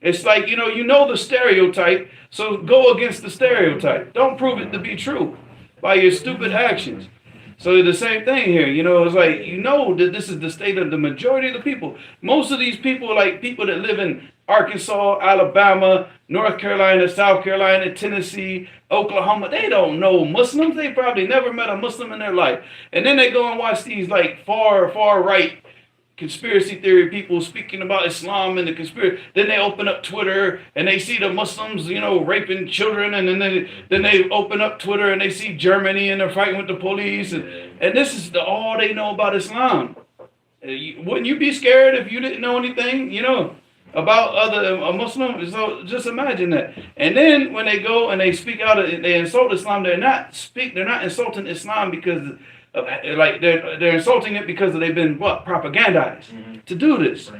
It's like, you know the stereotype, so go against the stereotype. Don't prove it to be true by your stupid actions. So the same thing here, it's like, that this is the state of the majority of the people. Most of these people, like people that live in Arkansas, Alabama, North Carolina, South Carolina, Tennessee, Oklahoma, they don't know Muslims. They probably never met a Muslim in their life. And then they go and watch these like far right conspiracy theory people speaking about Islam and the conspiracy. Then they open up Twitter and they see the Muslims, raping children. And then they open up Twitter and they see Germany and they're fighting with the police. And this is all they know about Islam. Wouldn't you be scared if you didn't know anything, about a Muslim? So just imagine that. And then when they go and they speak out, they insult Islam. They're not insulting Islam because of, like they're insulting it because they've been propagandized to do this,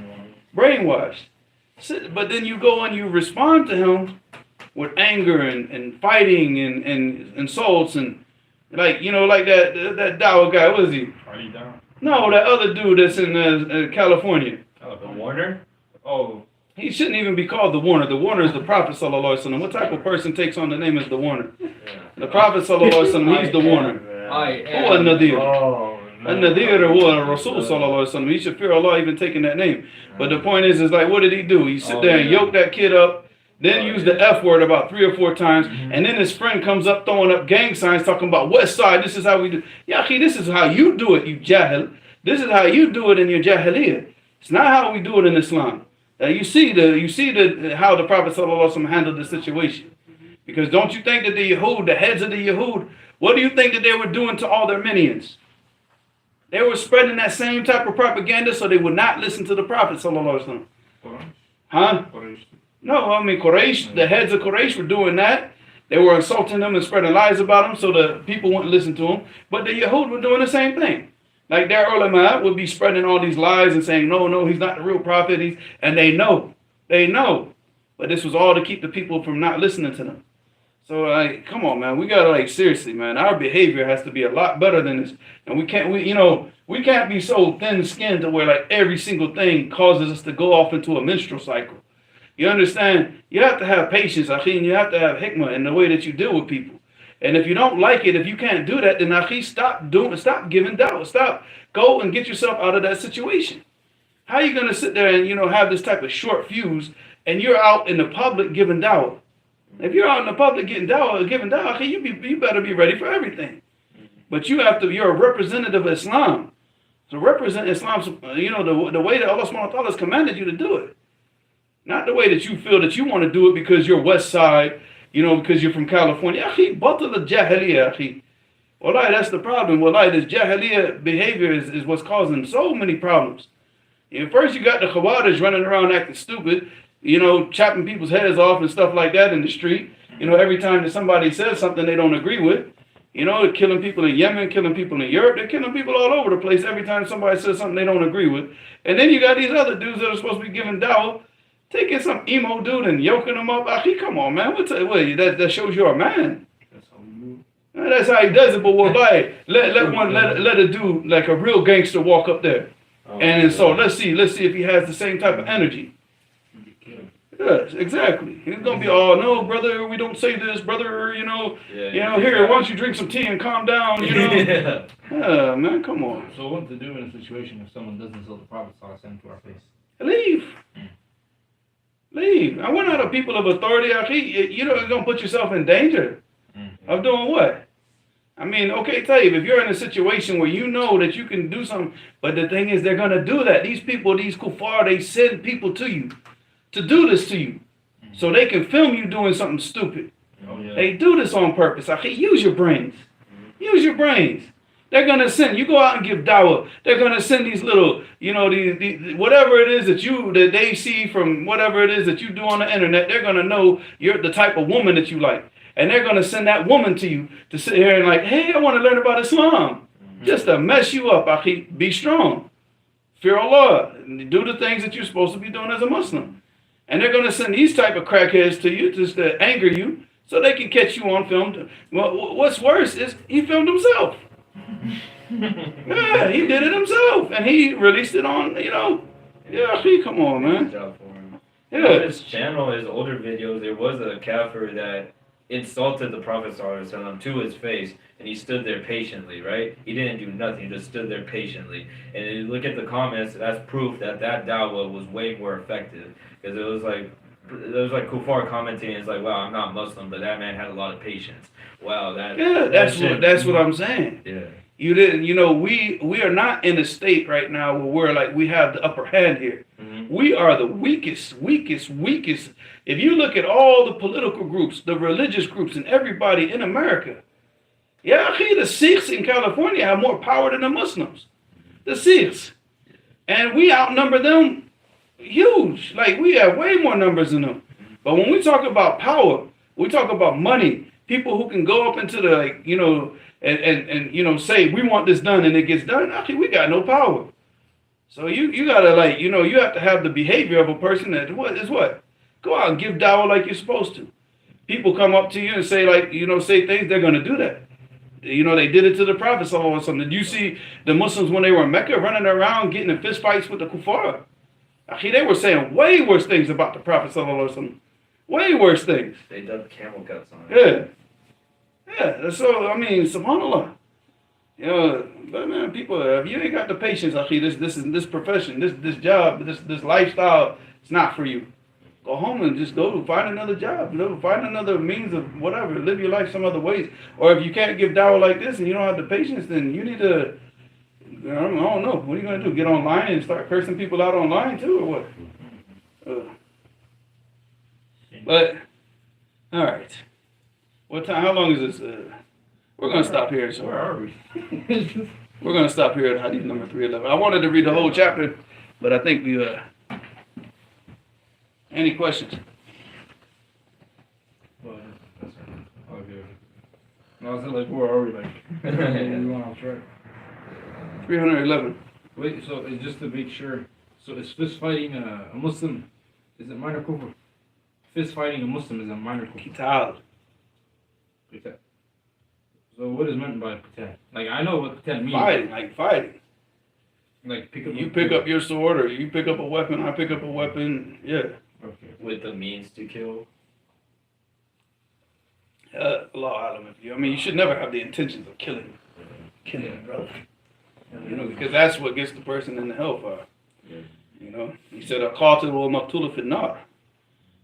brainwashed. But then you go and you respond to him with anger and fighting and insults and like that Dow guy. What is he? Party down. No, that other dude that's in California. The Warner. Oh. He shouldn't even be called the Warner. The Warner is the Prophet sallallahu alaihi wasallam. What type of person takes on the name as the Warner? The Prophet sallallahu alaihi wasallam, he's the Warner. Who a Nadir? A Nadir or a Rasul sallallahu alaihi wasallam. He should fear Allah even taking that name. But the point is like, what did he do? He sit there and yoke that kid up, then use the F word about 3 or 4 times, and then his friend comes up throwing up gang signs talking about West Side. This is how we do. Yaqi, this is how you do it, you jahil. This is how you do it in your jahiliyyah. It's not how we do it in Islam. You see how the Prophet ﷺ handled the situation. Because don't you think that the Yahud, the heads of the Yahud, what do you think that they were doing to all their minions? They were spreading that same type of propaganda so they would not listen to the Prophet ﷺ. Huh? No, I mean Quraysh, the heads of Quraysh were doing that. They were insulting them and spreading lies about them so the people wouldn't listen to them. But the Yahud were doing the same thing. Like their ulama would be spreading all these lies and saying, no, he's not the real prophet. And they know. But this was all to keep the people from not listening to them. So like, come on, man. We gotta like seriously, man. Our behavior has to be a lot better than this. And we can't be so thin-skinned to where like every single thing causes us to go off into a menstrual cycle. You understand? You have to have patience, akhi, and you have to have hikmah in the way that you deal with people. And if you don't like it, if you can't do that, then akhi, stop giving dawah. Go and get yourself out of that situation. How are you gonna sit there and have this type of short fuse and you're out in the public giving dawah? If you're out in the public giving dawah, akhi, you better be ready for everything. But you're a representative of Islam. So represent Islam, the way that Allah subhanahu wa ta'ala has commanded you to do it. Not the way that you feel that you want to do it because you're West Side, because you're from California. Akhi, batal al-jahiliyyah, akhi. Wallahi, that's the problem. Wallahi, this jahiliyyah behavior is what's causing so many problems. First you got the Khawarij running around acting stupid, chopping people's heads off and stuff like that in the street. Every time that somebody says something they don't agree with. Killing people in Yemen, killing people in Europe. They're killing people all over the place every time somebody says something they don't agree with. And then you got these other dudes that are supposed to be giving dawah, taking some emo dude and yoking him up. Akhi, come on, man. That shows you're a man. That's how we move. That's how he does it. But wallahi, let a dude like a real gangster walk up there. And so let's see if he has the same type of energy. Yes, exactly. He's gonna be all, no, brother, we don't say this, brother. Here, why don't you drink some tea and calm down? Yeah, man, come on. So what to do in a situation if someone doesn't tell the Prophet ﷺ to our face? Leave. And we're not a people of authority. You're gonna put yourself in danger of doing what? I mean, okay, Tayyib, if you're in a situation where you know that you can do something, but the thing is, they're gonna do that. These people, these kuffar, they send people to you to do this to you, so they can film you doing something stupid. Oh, yeah. They do this on purpose. Akhi, use your brains. Use your brains. They're gonna send you go out and give dawah. They're gonna send these little, these whatever it is that they see from whatever it is that you do on the internet. They're gonna know you're the type of woman that you like, and they're gonna send that woman to you to sit here and like, hey, I want to learn about Islam, just to mess you up. Akhi, be strong, fear Allah, and do the things that you're supposed to be doing as a Muslim. And they're gonna send these type of crackheads to you just to anger you, so they can catch you on film. Well, what's worse is he filmed himself. Yeah, he did it himself, and he released it on, Yeah, come on, man. Yeah. On his channel, his older videos, there was a kafir that insulted the Prophet ﷺ to his face, and he stood there patiently, right? He didn't do nothing, he just stood there patiently. And if you look at the comments, that's proof that dawah was way more effective. Because it was like kuffar commenting, it's like, wow, I'm not Muslim, but that man had a lot of patience. Wow, that's what I'm saying. Yeah. You didn't, we are not in a state right now where we're like, we have the upper hand here. Mm-hmm. We are the weakest. If you look at all the political groups, the religious groups, and everybody in America, the Sikhs in California have more power than the Muslims. The Sikhs. And we outnumber them huge. Like, we have way more numbers than them. But when we talk about power, we talk about money. People who can go up into the, and say, we want this done, and it gets done. Actually, we got no power. So you gotta, you have to have the behavior of a person that is what? Go out and give dawah like you're supposed to. People come up to you and say, say things, they're gonna do that. They did it to the Prophet sallallahu alaihi wasallam. Did you see the Muslims when they were in Mecca running around getting in fist fights with the kuffar? Actually, they were saying way worse things about the Prophet sallallahu alaihi wasallam. Way worse things. They dubbed camel guts on it. Yeah. So subhanallah. But man, people, if you ain't got the patience, this profession, this job, this lifestyle, it's not for you. Go home and just go find another job. Find another means of whatever. Live your life some other ways. Or if you can't give dawah like this and you don't have the patience, then you need to, I don't know. What are you going to do? Get online and start cursing people out online too, or what? But, all right. What time? How long is this? We're going to stop here. So Where are we? we're going to stop here at hadith number 311. I wanted to read the whole chapter, but I think we... Any questions? Well, that's okay. No, I said, where are we? We went off track. 311. Wait, so it's just to make sure. So is fist fighting a Muslim? Is it minor kufr? Fist fighting a Muslim is a minor kufr. Qital. Qital. So what is meant by qital? Like I know what qital means. Fighting, like fighting. Like pick up. You pick up your sword, or you pick up a weapon. I pick up a weapon. Yeah. Okay. With the means to kill. Allah alam. I mean, you should never have the intentions of killing a brother. You know, because that's what gets the person in the hellfire. Yeah. You know, he said, "Al-qatil wal maqtul fi nar."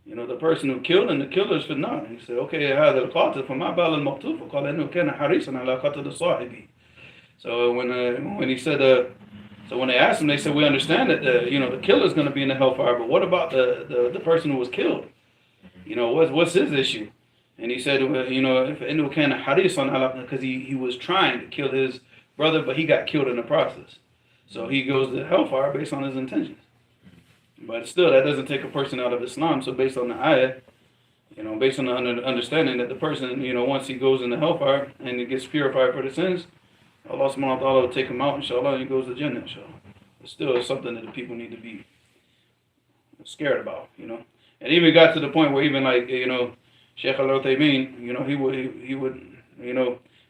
You know, the person who killed and the killer is fi nar. He said, "Okay, هذا القاتل فما بال المقتول فقال إنه كان حريصا على قتل صاحبه." So when he said, so when they asked him, they said, "We understand that the killer is going to be in the hellfire, but what about the person who was killed? You know, what's his issue?" And he said, if إنه كان حريصا على, because he was trying to kill his brother, but he got killed in the process. So he goes to hellfire based on his intentions. But still, that doesn't take a person out of Islam. So based on the ayah, based on the understanding that the person, once he goes into hellfire and he gets purified for the sins, Allah subhanahu wa ta'ala will take him out, inshallah, and he goes to Jannah, inshallah. But still, it's something that the people need to be scared about, And even got to the point where even like, Sheikh Al-Uthaymeen, he would,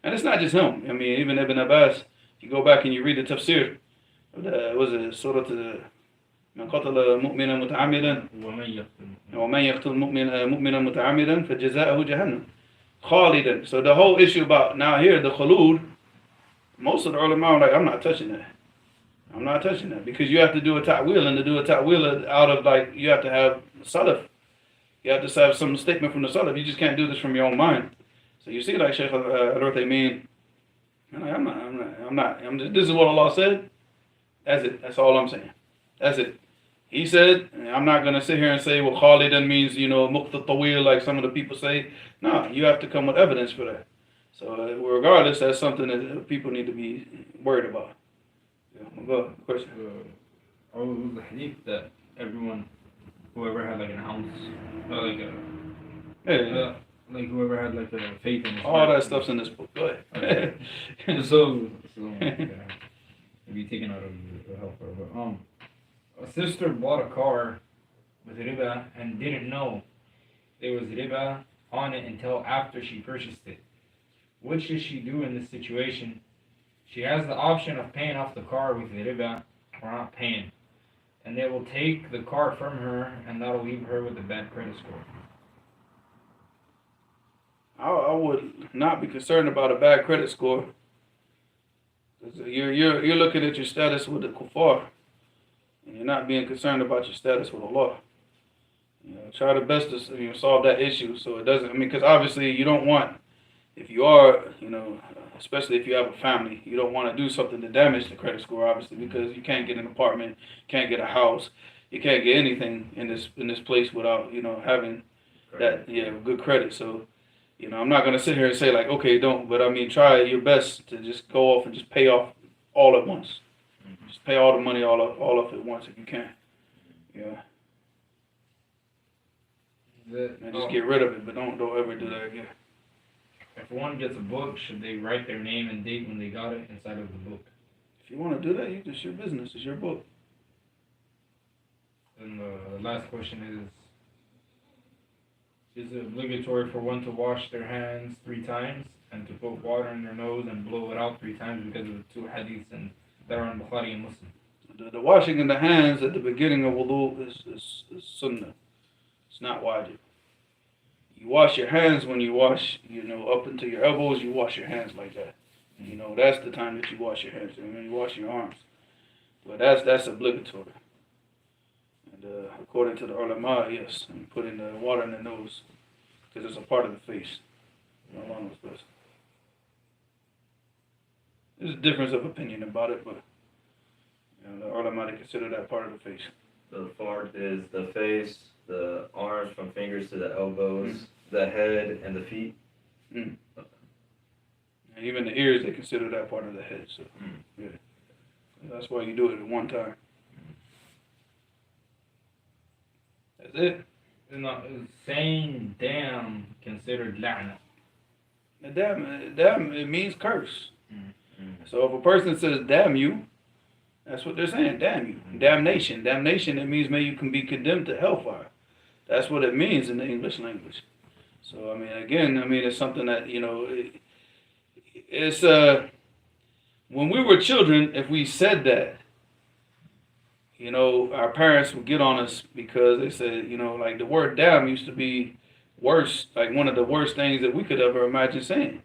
and it's not just him. I mean, even Ibn Abbas, if you go back and you read the tafsir, was it Surah من قتل مؤمنا متعمدا ومن يقتل مؤمنا متعمدا فجزاؤه جهنم خالدا. So the whole issue about now here, the khulud, most of the ulama are like, I'm not touching that. Because you have to do a ta'wil, and to do a ta'wil out of like, you have to have salaf. You have to have some statement from the salaf. You just can't do this from your own mind. So you see, like Shaykh Al-Uthaymeen, this is what Allah said. That's it. That's all I'm saying. That's it. He said, I'm not going to sit here and say, well, Khalidan means, muqta tawil, like some of the people say. No, you have to come with evidence for that. So regardless, that's something that people need to be worried about. Go, question. The hadith that whoever had like an ounce, like whoever had like a faith in his all that stuff's in this book. Go ahead. Okay. so maybe taken out of the hellfire. But a sister bought a car with riba and didn't know there was riba on it until after she purchased it. What should she do in this situation? She has the option of paying off the car with the riba or not paying. And they will take the car from her, and that'll leave her with a bad credit score. I would not be concerned about a bad credit score. You're looking at your status with the kuffar, and you're not being concerned about your status with Allah. Try the best to solve that issue so it doesn't. Because obviously you don't want, if you are, especially if you have a family, you don't want to do something to damage the credit score, obviously, because you can't get an apartment, can't get a house, you can't get anything in this place without having that good credit. So I'm not gonna sit here and say like, okay, don't, but I mean, try your best to just go off and just pay off all at once. Just pay all the money all off at once if you can. And just get rid of it, but don't ever do that again. If one gets a book, should they write their name and date when they got it inside of the book? If you want to do that, it's your business. It's your book. And the last question is it obligatory for one to wash their hands 3 times and to put water in their nose and blow it out 3 times because of the 2 hadiths that are in Bukhari and Muslim? The washing in the hands at the beginning of wudu is sunnah. It's not wajib. You wash your hands when you wash, up into your elbows, you wash your hands like that. That's the time that you wash your hands. And then you wash your arms. But that's obligatory. And according to the ulama, yes, and putting the water in the nose, because it's a part of the face. There's a difference of opinion about it, but the ulama, they consider that part of the face. The fard is the face, the arms from fingers to the elbows, the head, and the feet. And even the ears, they consider that part of the head. So, yeah. That's why you do it at one time. That's it. Saying damn considered la'na. Damn, it means curse. So if a person says damn you, that's what they're saying, damn you. Damnation. Damnation, it means maybe you can be condemned to hellfire. That's what it means in the English language. So, I mean, again, it's something that, it's, when we were children, if we said that, our parents would get on us because they said, like the word damn used to be worse, like one of the worst things that we could ever imagine saying.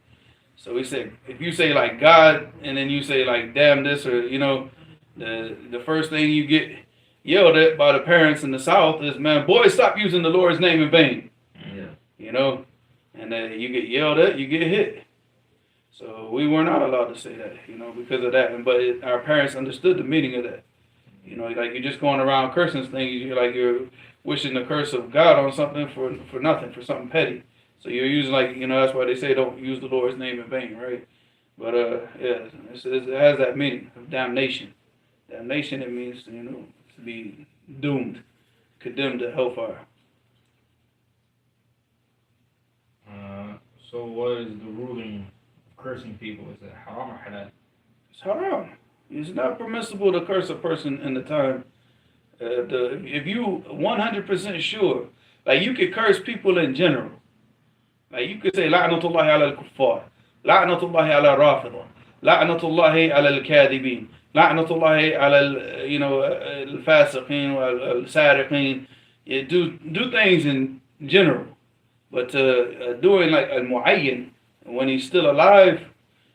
So we said, if you say like God, and then you say like damn this, or, the first thing you get yelled at by the parents in the South is, man, boy, stop using the Lord's name in vain. Yeah. And you get yelled at, you get hit. So we were not allowed to say that, because of that. But our parents understood the meaning of that. Like you're just going around cursing things. You're wishing the curse of God on something for nothing, for something petty. So you're using that's why they say don't use the Lord's name in vain, right? But it has that meaning of damnation. Damnation, it means to be doomed, condemned to hellfire. So what is the ruling of cursing people? Is it haram or halal? It's haram. It's not permissible to curse a person in the time. If you 100% sure, like you could curse people in general. Like you could say, La'natullahi ala al-kuffar, La'natullahi ala rafida, La'natullahi ala al-kadibin, La'natullahi ala al-fasiqin, al-sariqin. Do things in general. But doing like al-mu'ayyan, when he's still alive,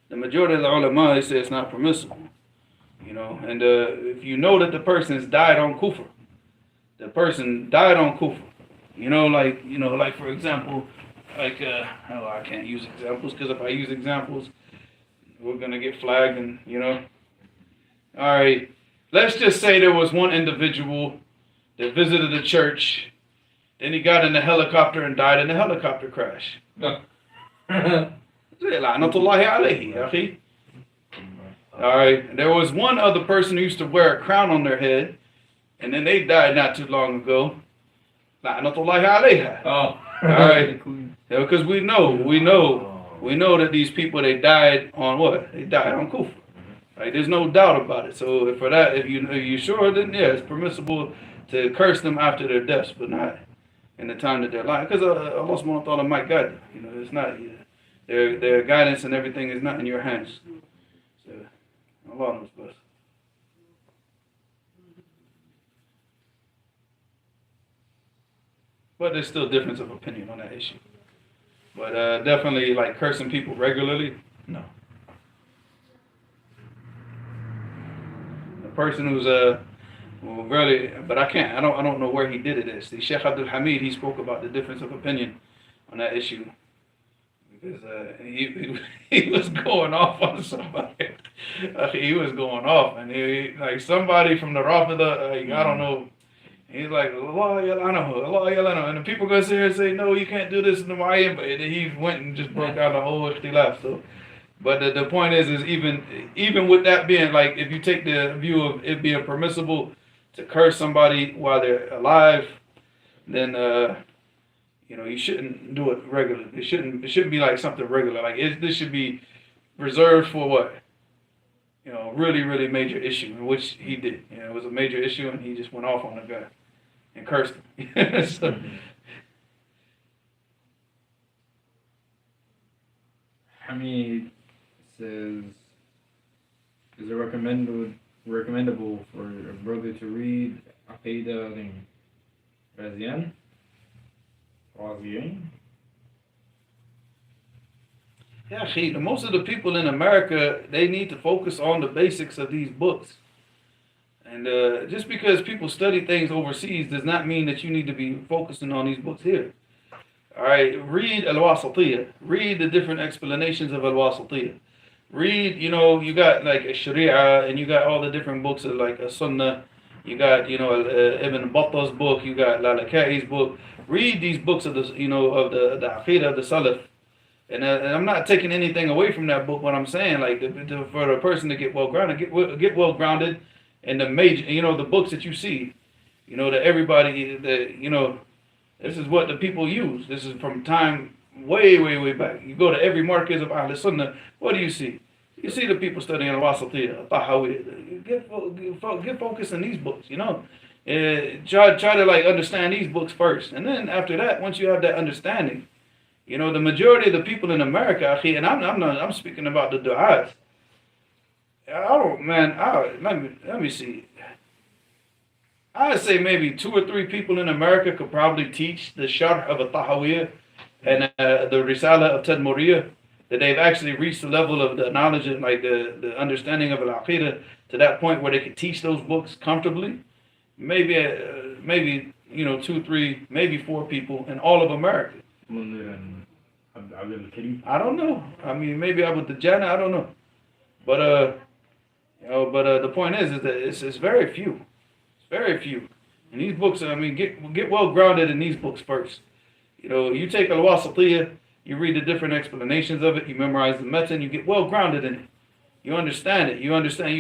the majority of the ulama, they say it's not permissible. And if you know that the person's died on kufr, like for example, I can't use examples because if I use examples, we're gonna get flagged and All right, let's just say there was one individual that visited the church, then he got in the helicopter and died in the helicopter crash. La'natullahi alayhi, akhi. All right, there was one other person who used to wear a crown on their head, and then they died not too long ago. La'natullahi alayha. Oh. All right, because we know that these people, they died on what? They died on kufr. Right? There's no doubt about it. So for that, if you're sure, then yeah, it's permissible to curse them after their deaths, but not in the time that they're alive. Because Allah subhanahu wa ta'ala might guide them. It's not their guidance and everything is not in your hands. So Allah knows best. But there's still difference of opinion on that issue. But definitely, like cursing people regularly, no. The person who's really, but I don't know where he did it at. See, Sheikh Abdul Hamid, he spoke about the difference of opinion on that issue. Because he was going off on somebody. He was going off, and he like somebody from the Rafida, I don't know. He's like, Allah yalanahu, Allah yalanahu. And the people go sit here and say, no, you can't do this in the Mayan. But he went and just broke out the whole ikhtilaf. So, but the point is even with that being, like, if you take the view of it being permissible to curse somebody while they're alive, then, you shouldn't do it regularly. It shouldn't be like something regular. Like, this should be reserved for what? Really, really major issue, which he did. It was a major issue, and he just went off on the guy and cursed him. So, Hamid says, is it recommendable for a brother to read Aqidah Razian? yeah, most of the people in America, they need to focus on the basics of these books. And just because people study things overseas does not mean that you need to be focusing on these books here. All right, read Al-Wasatiyah. Read the different explanations of Al-Wasatiyah. Read, you got like a Sharia, and you got all the different books of like a Sunnah. You got, Ibn Battah's book. You got Lalakai's book. Read these books of the, of the Aqidah of the Salaf. And I'm not taking anything away from that book. What I'm saying, like, for a person to get well grounded, get well grounded in the major, the books that you see, that everybody, this is what the people use. This is from time way, way, way back. You go to every markaz of Ahl Sunnah, what do you see? You see the people studying al-Wasatiyya, Tahawiyya. Get focused in these books, you know. Try to like understand these books first, and then after that, once you have that understanding, you know, the majority of the people in America, akhi, and I'm speaking about the du'as. Let me see. I'd say maybe 2 or 3 people in America could probably teach the Sharh of a Tahawiyya and the Risala of Tadmuriyya, that they've actually reached the level of the knowledge and like the understanding of al-Aqidah to that point where they could teach those books comfortably. Maybe you know 2, 3, maybe 4 people in all of America. I don't know. I mean, maybe I with the Jannah. I don't know. But the point is that it's very few. It's very few. And these books, I mean, get well grounded in these books first. You know, you take al-Wasatiyya, you read the different explanations of it, you memorize the method, you get well grounded in it. You understand it. You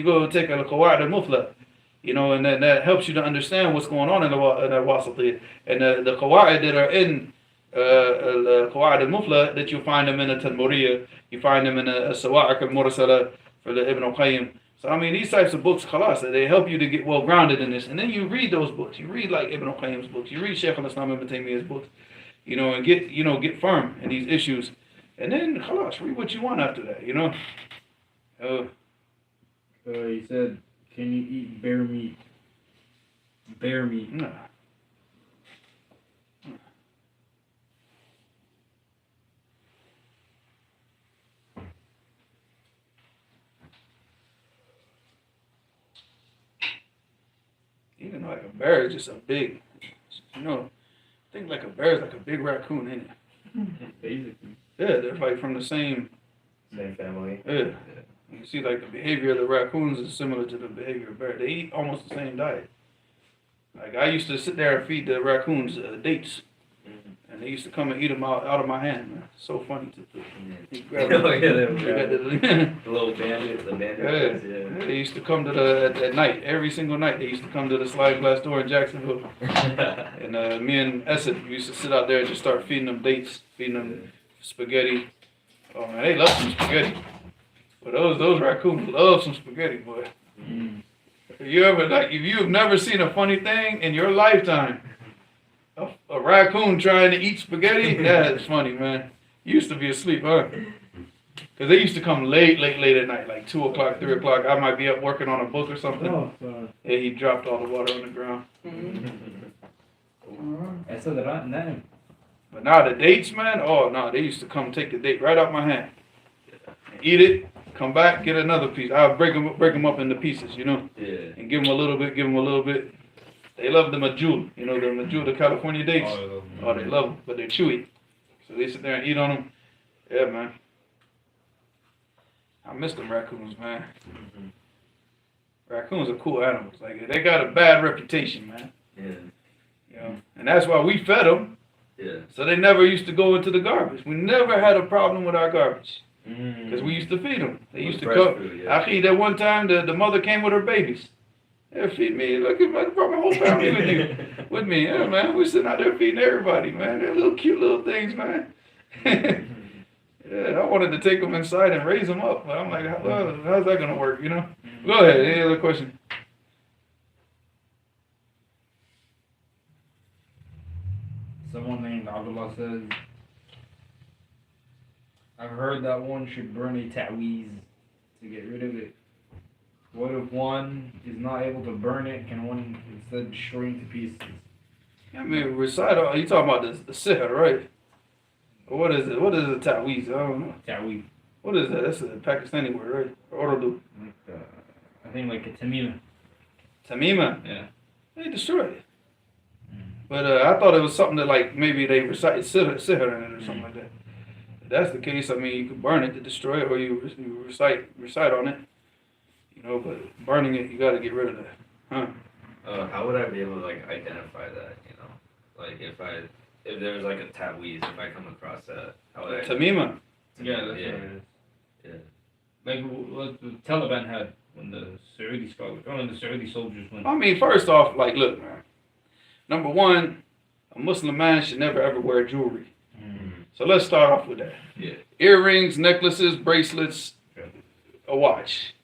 go take al-Qawaid al-Mufrad, you know, and that helps you to understand what's going on in the Wasatiyya. And the Qawaid that are in al-Qawaid al-Mufrad, that you'll find them in the Tadmuriyya, you find them in the Sawa'iq al-Mursala for the Ibn al-Qayyim. So, I mean, these types of books, khalas, they help you to get well grounded in this. And then you read those books. You read like Ibn al-Qayyim's books. You read Shaykh al-Islam ibn Taymiyyah's books. You know, and get firm in these issues. And then, khalas, read what you want after that, you know. He said, can you eat bear meat? Bear meat. Nah. Even like a bear is just a big, you know, I think like a bear is like a big raccoon, ain't it? Basically. Yeah, they're like from the same family. Yeah. You see like the behavior of the raccoons is similar to the behavior of bear. They eat almost the same diet. Like I used to sit there and feed the raccoons dates. And they used to come and eat them out of my hand, man. So funny to do. The little bandit, yeah. They used to come to at night, every single night. They used to come to the sliding glass door in Jacksonville. And me and Esed used to sit out there and just start feeding them dates, feeding them spaghetti. Oh man, they love some spaghetti. But those raccoons love some spaghetti, boy. If you've never seen a funny thing in your lifetime, a raccoon trying to eat spaghetti, that's funny, man. You used to be asleep, huh? Because they used to come late at night, like 2 o'clock, 3 o'clock. I might be up working on a book or something. And he dropped all the water on the ground. But now the dates, man, oh no, they used to come take the date right out my hand. Eat it, come back, get another piece. I'll break them up into pieces, you know? Yeah. And give them a little bit. They love the majul, you know, the California dates. Oh, they love them, but they're chewy. So they sit there and eat on them. Yeah, man. I miss them raccoons, man. Raccoons are cool animals. Like, they got a bad reputation, man. Yeah. You know, and that's why we fed them. Yeah. So they never used to go into the garbage. We never had a problem with our garbage. Because we used to feed them. They used to come. I feed that one time, the mother came with her babies. Yeah, feed me. Look at I brought my whole family with me. Yeah, man. We're sitting out there feeding everybody, man. They're little cute little things, man. Yeah, I wanted to take them inside and raise them up, but I'm like, how's that gonna work? You know? Go ahead. Any other question? Someone named Abdullah says, I've heard that one should burn a ta'weez to get rid of it. What if one is not able to burn it? Can one instead destroy it to pieces? I mean, recital, you talking about the sihr, right? What is it? What is a ta'weez? I don't know. Ta'weez. What is that? That's a Pakistani word, right? Or Urdu. I think like a tamima. Tamima? Yeah. They destroy it. But I thought it was something that like maybe they recited sihr in it or something like that. If that's the case, I mean, you could burn it to destroy it, or you recite on it. You know, but burning it, you got to get rid of that, huh? How would I be able to like identify that? You know, like if there was like a ta'weez, if I come across that, how would I? Tamima. Yeah, that's what it is. Yeah. Like what the Taliban had when the Saudi soldiers went. I mean, first off, like, look, man. Number one, a Muslim man should never ever wear jewelry. So let's start off with that. Yeah. Earrings, necklaces, bracelets, a watch.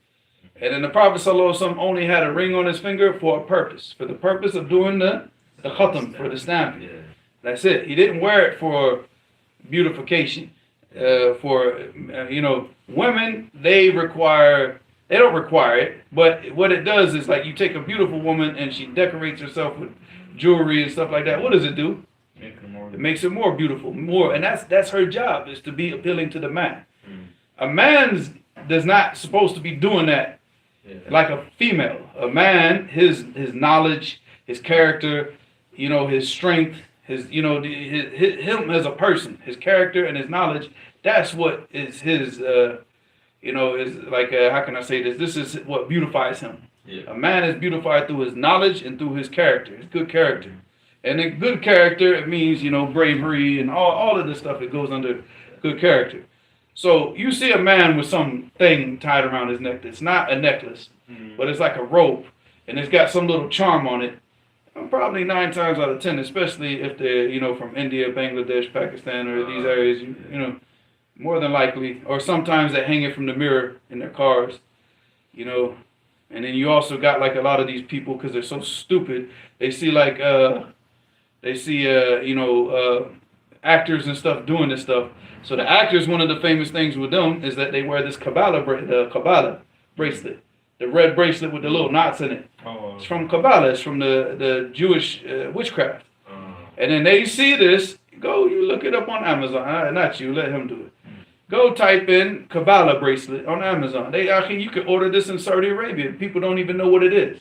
And then the Prophet ﷺ only had a ring on his finger for a purpose, for the purpose of doing the khatam, for the stamping. Yeah. That's it. He didn't wear it for beautification. Women, they don't require it, but what it does is like you take a beautiful woman and she decorates herself with jewelry and stuff like that. What does it do? It makes her more beautiful, and that's her job, is to be appealing to the man. A man's does not supposed to be doing that like a female. A man, his knowledge, his character, his strength, him as a person, his character and his knowledge. That's what is his. Is like how can I say this? This is what beautifies him. Yeah. A man is beautified through his knowledge and through his character, his good character. And a good character, it means, bravery and all of this stuff that goes under good character. So you see a man with something tied around his neck that's not a necklace, but it's like a rope, and it's got some little charm on it. Probably 9 times out of 10, especially if they're, from India, Bangladesh, Pakistan, or these areas, more than likely. Or sometimes they hang it from the mirror in their cars, And then you also got like a lot of these people, because they're so stupid, they see like, actors and stuff doing this stuff. So the actors, one of the famous things with them is that they wear this Kabbalah bracelet, the red bracelet with the little knots in it. It's from Kabbalah. It's from the Jewish witchcraft. And then they see this. You look it up on Amazon. Not you, let him do it. Go type in Kabbalah bracelet on Amazon. You can order this in Saudi Arabia. People don't even know what it is.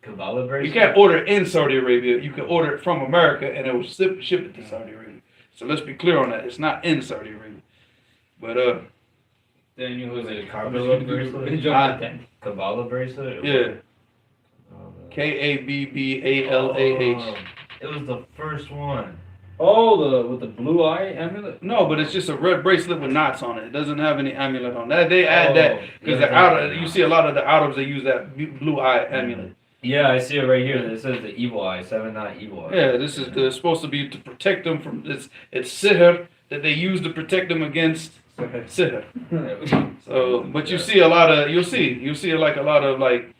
Kabbalah bracelet? You can't order it in Saudi Arabia. You can order it from America, and it will ship it to Saudi Arabia. So let's be clear on that. It's not in Saudi Arabia. But Daniel, was it Kabbalah bracelet? Kabbalah bracelet? Yeah. Kabbalah. It was the first one. Oh, with the blue eye amulet? No, but it's just a red bracelet with knots on it. It doesn't have any amulet on that. They add that because you see a lot of the Arabs, they use that blue eye amulet. Yeah, I see it right here. It says the evil eye, 7-knot evil eye. Yeah, this is supposed to be to protect them from this. It's sihr that they use to protect them against sihr. So, but you see a lot of you'll see like a lot of like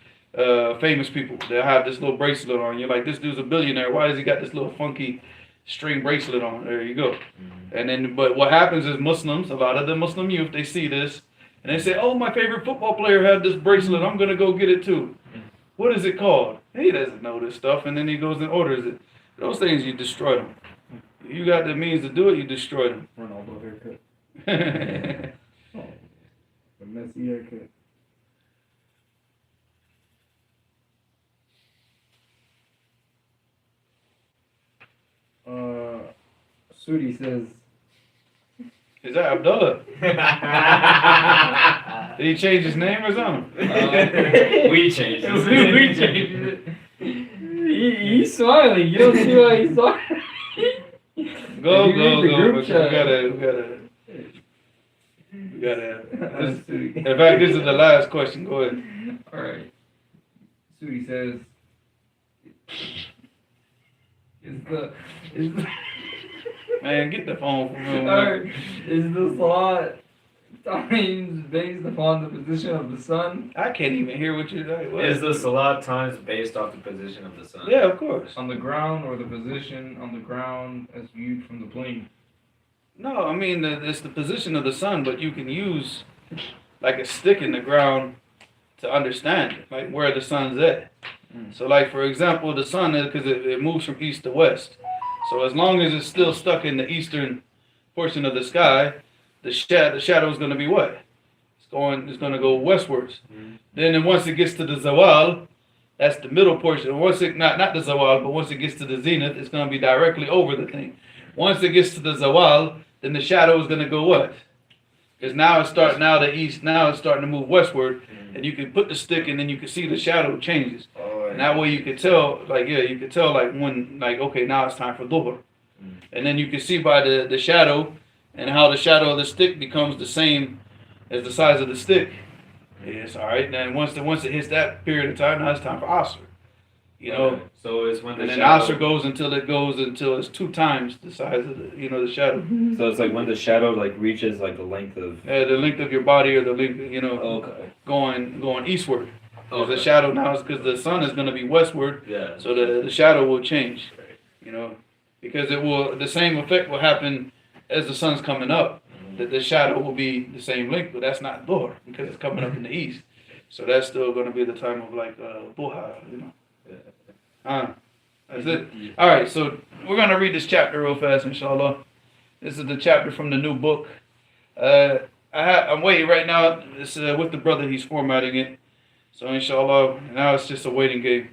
famous people that have this little bracelet on. You're like, this dude's a billionaire. Why has he got this little funky string bracelet on? There you go. And then, but what happens is Muslims, a lot of the Muslim youth, they see this and they say, "Oh, my favorite football player had this bracelet. I'm gonna go get it too." What is it called? He doesn't know this stuff, and then he goes and orders it. Those things, you destroy them. You got the means to do it, you destroy them. Ronaldo haircut. The messy haircut. Sudi says. Is that Abdullah? Did he change his name or something? We changed it. We changed it. He's smiling. You don't see why he's smiling. Go. Group chat. We gotta. In fact, this is the last question. Go ahead. All right. Sudi says, "Is the Man, get the phone from him. Alright, is the salat times based upon the position of the sun? I can't even hear what you're saying. Is the salat times based off the position of the sun? Yeah, of course. On the ground, or the position on the ground as viewed from the plane? No, I mean, it's the position of the sun, but you can use like a stick in the ground to understand it, like where the sun's at. So like, for example, the sun, because it moves from east to west. So as long as it's still stuck in the eastern portion of the sky, the shadow is going to be what? It's going to go westwards. Then once it gets to the zawal, that's the middle portion. Once it not the zawal, but once it gets to the zenith, it's going to be directly over the thing. Once it gets to the zawal, then the shadow is going to go what? Because now it's starting out the east. Now it's starting to move westward, and you can put the stick, and then you can see the shadow changes. And that way you could tell, you could tell when, okay, now it's time for dhuhr. And then you can see by the shadow and how the shadow of the stick becomes the same as the size of the stick. Yes, all right. Then once it hits that period of time, now it's time for asr. You know, so it's when the and then shadow Asr goes until it's 2 times the size of the shadow. So it's like when the shadow like reaches like the length of The length of your body or the length, okay. going eastward. Because Okay. the shadow now is because the sun is going to be westward, Yeah. so the shadow will change. You know, because the same effect will happen as the sun's coming up. That the shadow will be the same length, but that's not Dhuhr because it's coming up in the east. So that's still going to be the time of like Duha, you know. That's it. All right, so we're going to read this chapter real fast, inshallah. This is the chapter from the new book. I'm waiting right now. It's with the brother. He's formatting it. So inshallah, now it's just a waiting game.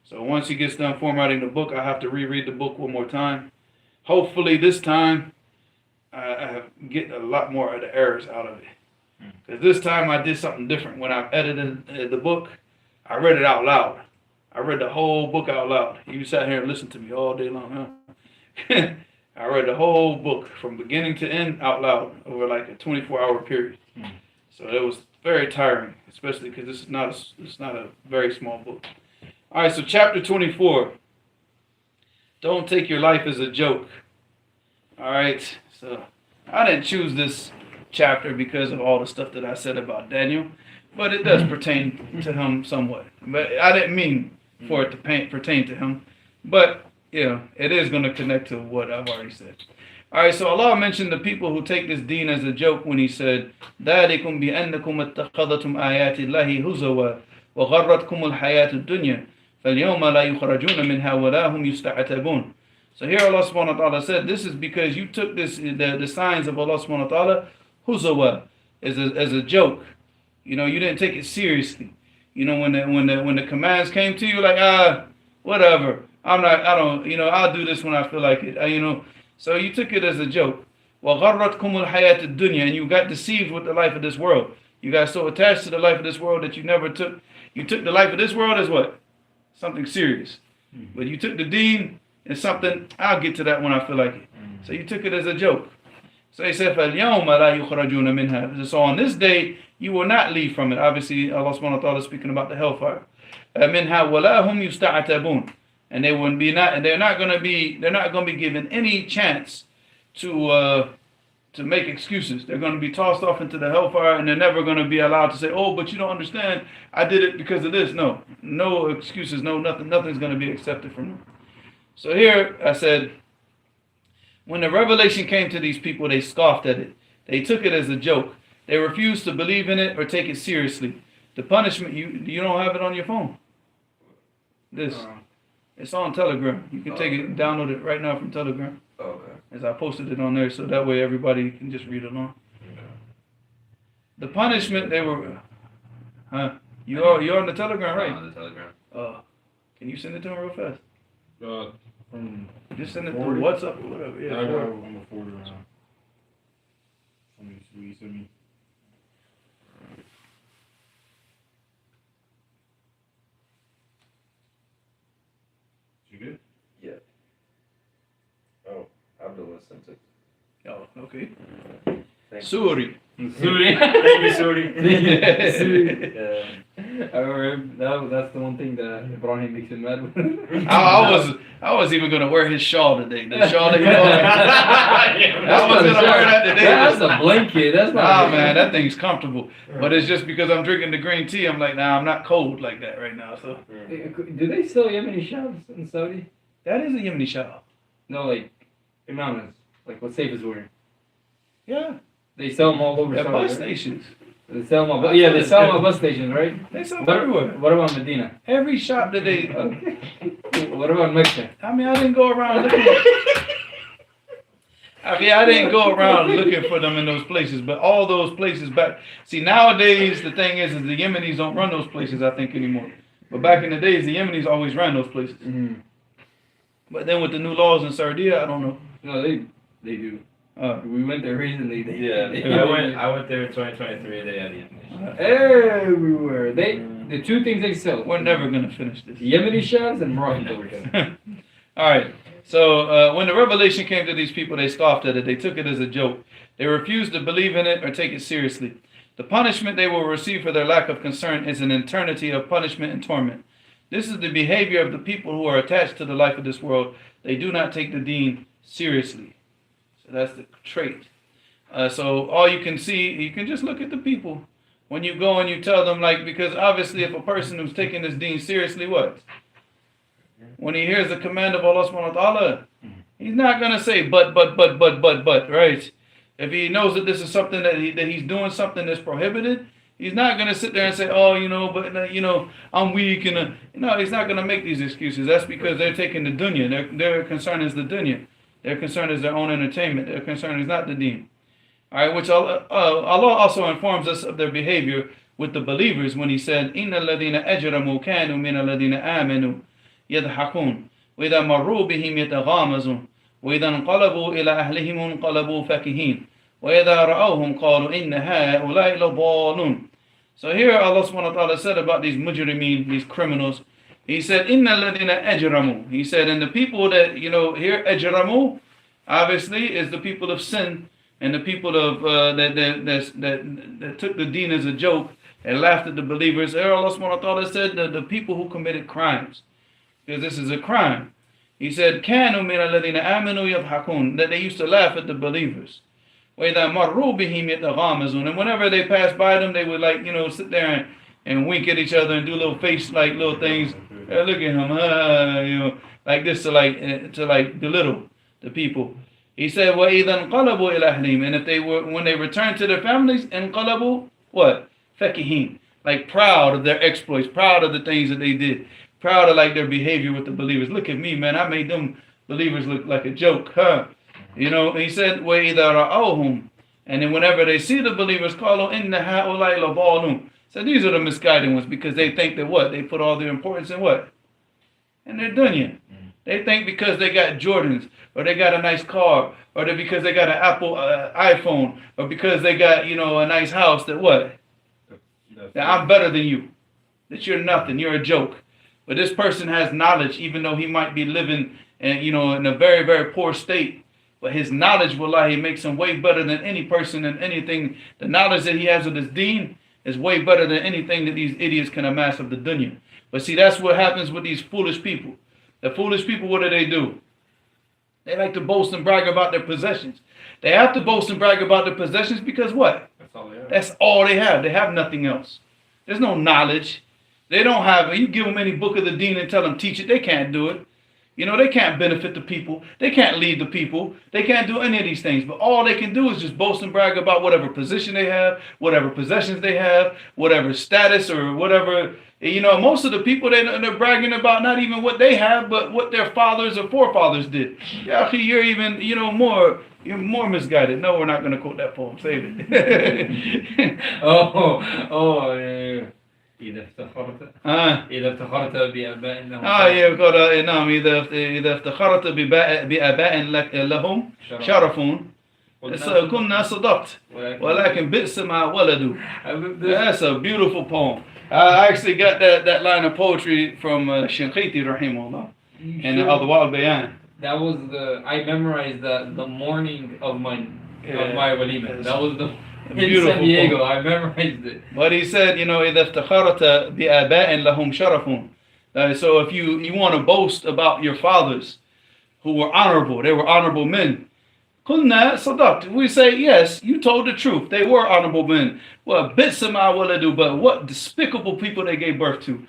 So once he gets done formatting the book, I have to reread the book one more time. Hopefully this time, I get a lot more of the errors out of it. Because this time I did something different. When I edited the book, I read it out loud. I read the whole book out loud. You sat here and listened to me all day long, huh? I read the whole book from beginning to end out loud over like a 24-hour period. So it was very tiring, especially because it's not a very small book. All right, so chapter 24. Don't take your life as a joke. All right, so I didn't choose this chapter because of all the stuff that I said about Daniel, but it does pertain to him somewhat. But I didn't mean for it to pertain to him, but it is going to connect to what I've already said. All right, so Allah mentioned the people who take this deen as a joke when He said, ذَلِكُمْ بِأَنَّكُمْ اتَّخَذَتُمْ آيَاتِ اللَّهِ هُزُوًا وَغَرَّتْكُمُ الْحَيَاةُ الدُّنْيَا فَالْيَوْمَ لَا يُخْرَجُونَ مِنْهَا وَلَا هُمْ يُسْتَعْتَبُونَ. So here Allah subhanahu wa ta'ala said, this is because you took the signs of Allah subhanahu wa ta'ala, huzawa, as a joke. You didn't take it seriously. When the commands came to you, like, whatever. I'll do this when I feel like it. So you took it as a joke. وَغَرَّتْكُمُ الْحَيَاةُ الدُّنْيا. And you got deceived with the life of this world. You got so attached to the life of this world that you took the life of this world as what? Something serious. But you took the deen as something, I'll get to that when I feel like it. So you took it as a joke. So He said, فَالْيَوْمَ لَا يُخْرَجُونَ مِنْهَا. So on this day, you will not leave from it. Obviously, Allah subhanahu wa ta'ala is speaking about the hellfire. مِنْهَا وَلَا هُمْ يُسْتَعْتَبُونَ. And they're not going to be given any chance to make excuses. They're going to be tossed off into the hellfire, and they're never going to be allowed to say, oh, but you don't understand, I did it because of this. No excuses, nothing's going to be accepted from them. So here I said, when the revelation came to these people, they scoffed at it. They took it as a joke. They refused to believe in it or take it seriously. The punishment, you don't have it on your phone. It's on Telegram. You can take it, download it right now from Telegram. Okay. As I posted it on there, so that way everybody can just read along. The punishment they were, you're on the Telegram, right? On the Telegram. Can you send it to him real fast? Just send it Forward through it? WhatsApp or whatever. I'm a forwarder now. Let me see what you sent me. You good? Abdullah sent it. Oh, okay. Thanks. Suri. Suri. Thank you, Suri. I remember that's the one thing that Ibrahim makes him mad with. I was even gonna wear his shawl today. The shawl that you I was gonna wear that today. That's a blanket. That's not. Man, that thing's comfortable. But it's just because I'm drinking the green tea. I'm like, I'm not cold like that right now. So Do they sell Yemeni shawls in Saudi? that is a Yemeni shawl. No, like Imams, like what Safe is wearing. Yeah. They sell them all over At Saudi. bus right? stations. They sell them all. Yeah, they sell them at bus stations, right? They sell them everywhere. What about Medina? Every shop that they. What about Mecca? I didn't go around looking. I didn't go around looking for them in those places, but all those places back. See, nowadays the thing is the Yemenis don't run those places, I think, anymore. But back in the days, the Yemenis always ran those places. Mm-hmm. But then with the new laws in Sardinia, I don't know. No, they do. We went there recently. I went there in 2023. They had Yemeni. Everywhere. The two things they sell. We're never gonna finish this. Yemeni shawls and Moroccan burqas. All right. So when the revelation came to these people, they scoffed at it. They took it as a joke. They refused to believe in it or take it seriously. The punishment they will receive for their lack of concern is an eternity of punishment and torment. This is the behavior of the people who are attached to the life of this world. They do not take the deen seriously. So that's the trait. So all you can see, you can just look at the people. When you go and you tell them, like, because obviously if a person who's taking this deen seriously, what? When he hears the command of Allah subhanahu wa ta'ala, he's not going to say, but, right? If he knows that this is something that he's doing something that's prohibited, he's not going to sit there and say, oh, I'm weak. No, he's not going to make these excuses. That's because they're taking the dunya. Their concern is the dunya. Their concern is their own entertainment. Their concern is not the deen. All right, which Allah also informs us of their behavior with the believers when he said, إِنَّ الَّذِينَ أَجْرَمُوا كَانُوا مِنَ الَّذِينَ آمَنُوا يَضْحَكُونَ وَإِذَا مَرُّوا بِهِمْ يَتَغَامَزُونَ وَإِذَا انقلبوا إِلَى أَهْلِهِمْ انقلبوا فَكِهِينَ وَإِذَا رَأَوْهُمْ قَالُوا إِنَّ هَؤُلَاءِ لَضَالُونَ. So here Allah subhanahu wa ta'ala said about these mujrimeen, these criminals, he said, إِنَّ الَّذِينَ أَجْرَمُوا. He said, and the people that, here, أَجْرَمُوا, obviously, is the people of sin, and the people of that took the deen as a joke and laughed at the believers. Here Allah subhanahu wa ta'ala said the people who committed crimes, because this is a crime. He said, كَانُوا مِنَ الَّذِينَ آمَنُوا يَضْحَكُونَ, that they used to laugh at the believers. وَإِذَا مَرُّوا بِهِمْ يَتَغَامَزُونَ, and whenever they passed by them, they would sit there and wink at each other and do little face little things. Hey, look at him, like this to belittle the people. He said, وَإِذَا انقلبوا إِلَى أَهْلِهِمْ, and when they returned to their families, انقلبوا, what? فَكِهِينَ, like proud of their exploits, proud of the things that they did, proud of their behavior with the believers. Look at me, man, I made them believers look like a joke, huh? He said, وَإِذَا رَأَوْهُمْ, and then whenever they see the believers, قَالُوا إِنَّ هَؤُلَاءِ لَضَالُونَ. So these are the misguided ones, because they think that what? They put all their importance in what? In their dunya. They think because they got Jordans, or they got a nice car, or because they got an Apple iPhone, or because they got, a nice house, that what? That I'm better than you. That you're nothing, you're a joke. But this person has knowledge, even though he might be living in a very, very poor state. But his knowledge, wallahi, makes him way better than any person and anything. The knowledge that he has of his deen is way better than anything that these idiots can amass of the dunya. But see, that's what happens with these foolish people. The foolish people, what do? They like to boast and brag about their possessions. They have to boast and brag about their possessions because what? That's all they have. That's all they have. They have nothing else. There's no knowledge. They don't have, you give them any book of the deen and tell them teach it, they can't do it. They can't benefit the people. They can't lead the people. They can't do any of these things. But all they can do is just boast and brag about whatever position they have, whatever possessions they have, whatever status or whatever. Most of the people, they're bragging about not even what they have, but what their fathers or forefathers did. Yeah, you're even, you're more misguided. No, we're not going to quote that poem. Save it. Yeah. إذا افتخرت بآباء لهم نعم إذا افتخرت بآباء لهم شرفون كنا صدقت ولكن بئس ما ولدوا. That's a beautiful poem. I actually got that line of poetry from Shinqiti rahimahullah and Adab Bayan. That was I memorized the morning of my walima. That was in San Diego. Poem. I memorized it. But he said, إذا افتخرت بآباء لهم شرفون. So if you want to boast about your fathers who were honorable, they were honorable men. كنا صدقت. We say, yes, you told the truth. They were honorable men. Well, بئس ما ولدوا, but what despicable people they gave birth to.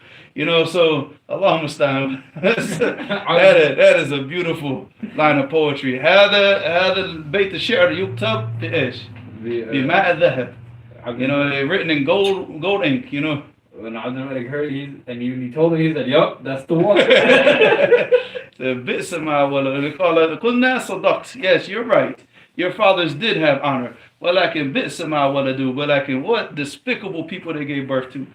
So Allahumma musta'an. That is a beautiful line of poetry. هذا البيت الشعر يكتب بإيش؟ بماء الذهب. They're written in gold ink. When Abdul Malik heard he told him, he said, yup, that's the one. بئس ما ولدوا. قلنا صدقت. Yes, you're right. Your fathers did have honor. ولكن بئس ما ولدوا. ولكن what despicable people they gave birth to.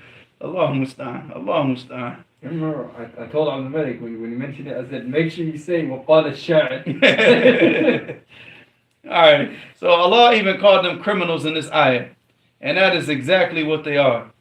Allahumma musta'an. Allahumma musta'an. Remember, I told Abdul Malik when you mentioned it, I said, make sure you say وقال الشاعر. Alright, so Allah even called them criminals in this ayah. And that is exactly what they are.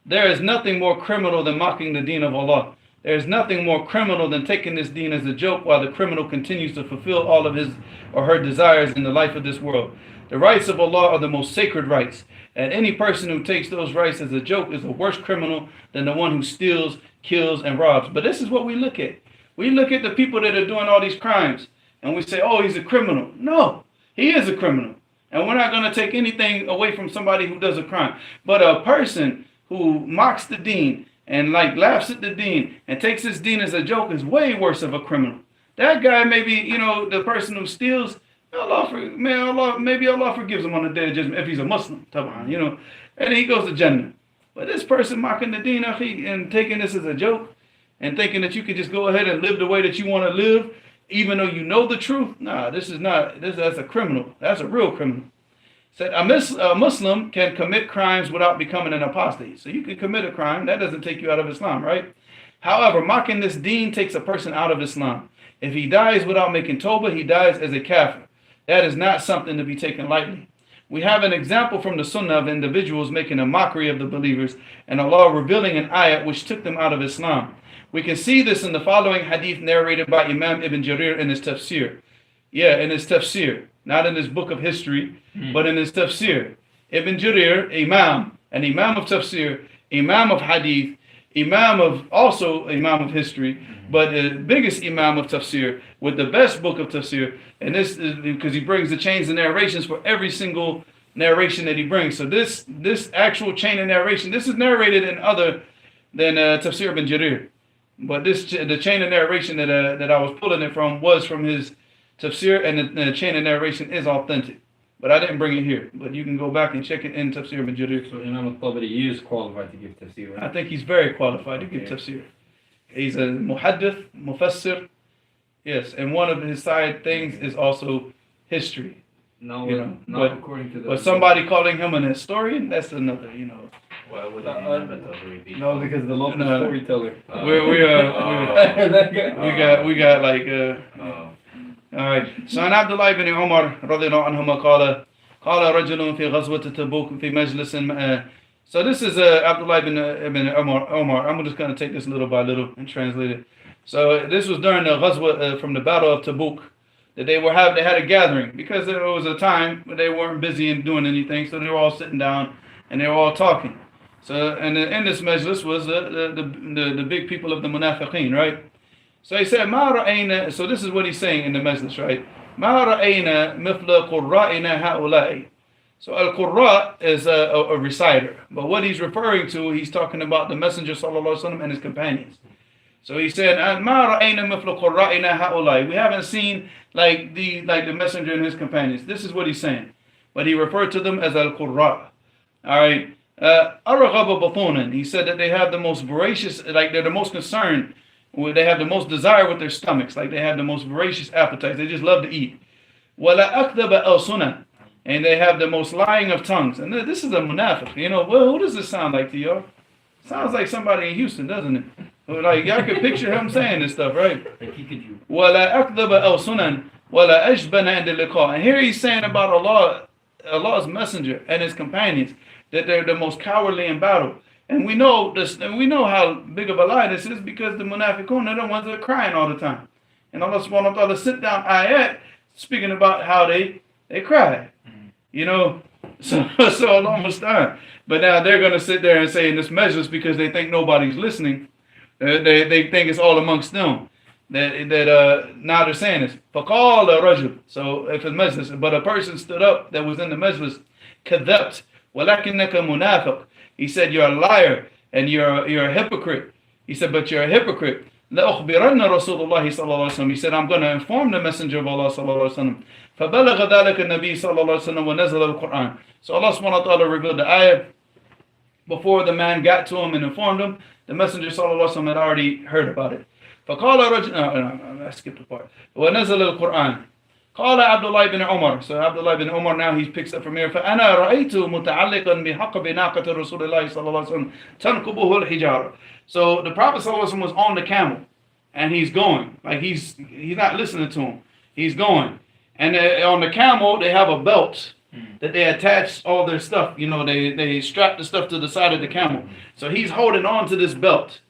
There is nothing more criminal than mocking the deen of Allah. There is nothing more criminal than taking this deen as a joke while the criminal continues to fulfill all of his or her desires in the life of this world. The rights of Allah are the most sacred rights. And any person who takes those rights as a joke is a worse criminal than the one who steals, kills, and robs. But this is what we look at. We look at the people that are doing all these crimes, and we say, oh, he's a criminal. No, he is a criminal. And we're not going to take anything away from somebody who does a crime. But a person who mocks the deen and like laughs at the deen and takes this deen as a joke is way worse of a criminal. That guy maybe, you know, the person who steals, maybe Allah forgives him on the day of judgment if he's a Muslim, you know, and he goes to Jannah. But this person mocking the deen and taking this as a joke and thinking that you can just go ahead and live the way that you want to live, even though you know the truth, that's a criminal. That's a real criminal. Said a Muslim can commit crimes without becoming an apostate. So you can commit a crime, that doesn't take you out of Islam, right? However, mocking this deen takes a person out of Islam. If he dies without making tawbah, he dies as a kafir. That is not something to be taken lightly. We have an example from the sunnah of individuals making a mockery of the believers and Allah revealing an ayat which took them out of Islam. We can see this in the following hadith narrated by Imam Ibn Jarir in his tafsir. Yeah, in his tafsir. Not in his book of history, but in his tafsir. Ibn Jarir, an imam of tafsir, imam of hadith, imam of history, but the biggest imam of tafsir with the best book of tafsir. And this is because he brings the chains of narrations for every single narration that he brings. So this actual chain of narration, this is narrated in other than tafsir Ibn Jarir. But the chain of narration that I was pulling it from was from his tafsir, and the chain of narration is authentic. But I didn't bring it here. But you can go back and check it in tafsir Ibn Jarir. So Imam al-Tabari is qualified to give tafsir, right? I think he's very qualified to give tafsir. He's a muhaddith, mufassir. Yes, and one of his side things is also history. No, you know, not according to the... But somebody calling him an historian, that's another, you know. Why would he be? No, because the local storyteller. We got like all right. So عن عبد الله بن عمر رضي الله عنهما قال رجل في غزوة تبوك في مجلس. So this is Abdullah ibn Umar. I'm just going to take this little by little and translate it. So this was during the Ghazwa from the Battle of Tabuk that they had a gathering because there was a time when they weren't busy and doing anything, so they were all sitting down and they were all talking. So and in this majlis was the big people of the munafiqeen, right? So he said, "Ma ra'ayna." So this is what he's saying in the majlis, right? "Ma ra'ayna mithla qurra'ina ha'ula'i." So al-Qurra is a reciter. But what he's referring to, he's talking about the Messenger sallallahu alaihi wasallam and his companions. So he said, "Ma ra'ayna mithla qurra'ina ha'ula'i." We haven't seen like the Messenger and his companions. This is what he's saying. But he referred to them as al-Qurra. All right. Arghaba batunan. He said that they have the most voracious, like they're the most concerned. They have the most desire with their stomachs. Like they have the most voracious appetites. They just love to eat. Wala akdaba al-sunan. And they have the most lying of tongues. And this is a munafiq. You know, well, who does this sound like to y'all? Sounds like somebody in Houston, doesn't it? Like y'all can picture him saying this stuff, right? Wala akdaba al-sunan. Wala ajbana inda liqa. And here he's saying about Allah's messenger and his companions, that they're the most cowardly in battle. And we know this, and we know how big of a lie this is because the munafiqun are the ones that are crying all the time. And Allah subhanahu wa ta'ala sit down ayat speaking about how they cry. You know, so Allah musta'an. But now they're going to sit there and say in this measures because they think nobody's listening. They think it's all amongst them. That now they're saying this. فَقَالَ رَجُلٌ. So if it's majlis, but a person stood up that was in the majlis, كَذَّبْتَ وَلَكِنَّكَ مُنَافِقٌ. He said, you're a liar and you're a hypocrite. He said, but you're a hypocrite. لَأُخْبِرَنَّ رَسُولُ اللَّهِ صَلَّى اللَّهُ عَلَيْهِ وسلم. He said, I'm going to inform the Messenger of Allah صلى الله عليه وسلم. فَبَلَغَ ذَلَكَ النَّبِيُّ صلى الله عليه وسلم وَنَزَلَ الْقُرْآنِ. So Allah subhanahu wa ta'ala revealed the ayah. Before the man got to him and informed him, the Messenger صلى الله عليه وسلم had already heard about it. فَقَالَ رَجُلٌ. No, I skipped the part. وَنَزَلَ الْقُرْآنِ. قال Abdullah ibn Umar. So Abdullah ibn Umar now he picks up from here. فأنا رأيت متعلقا بحقب ناقة رسول الله صلى الله عليه وسلم تنقبه الحجارة. So the Prophet صلى الله عليه وسلم was on the camel, and he's going like he's not listening to him. He's going, and on the camel they have a belt that they attach all their stuff. You know, they strap the stuff to the side of the camel. So he's holding on to this belt,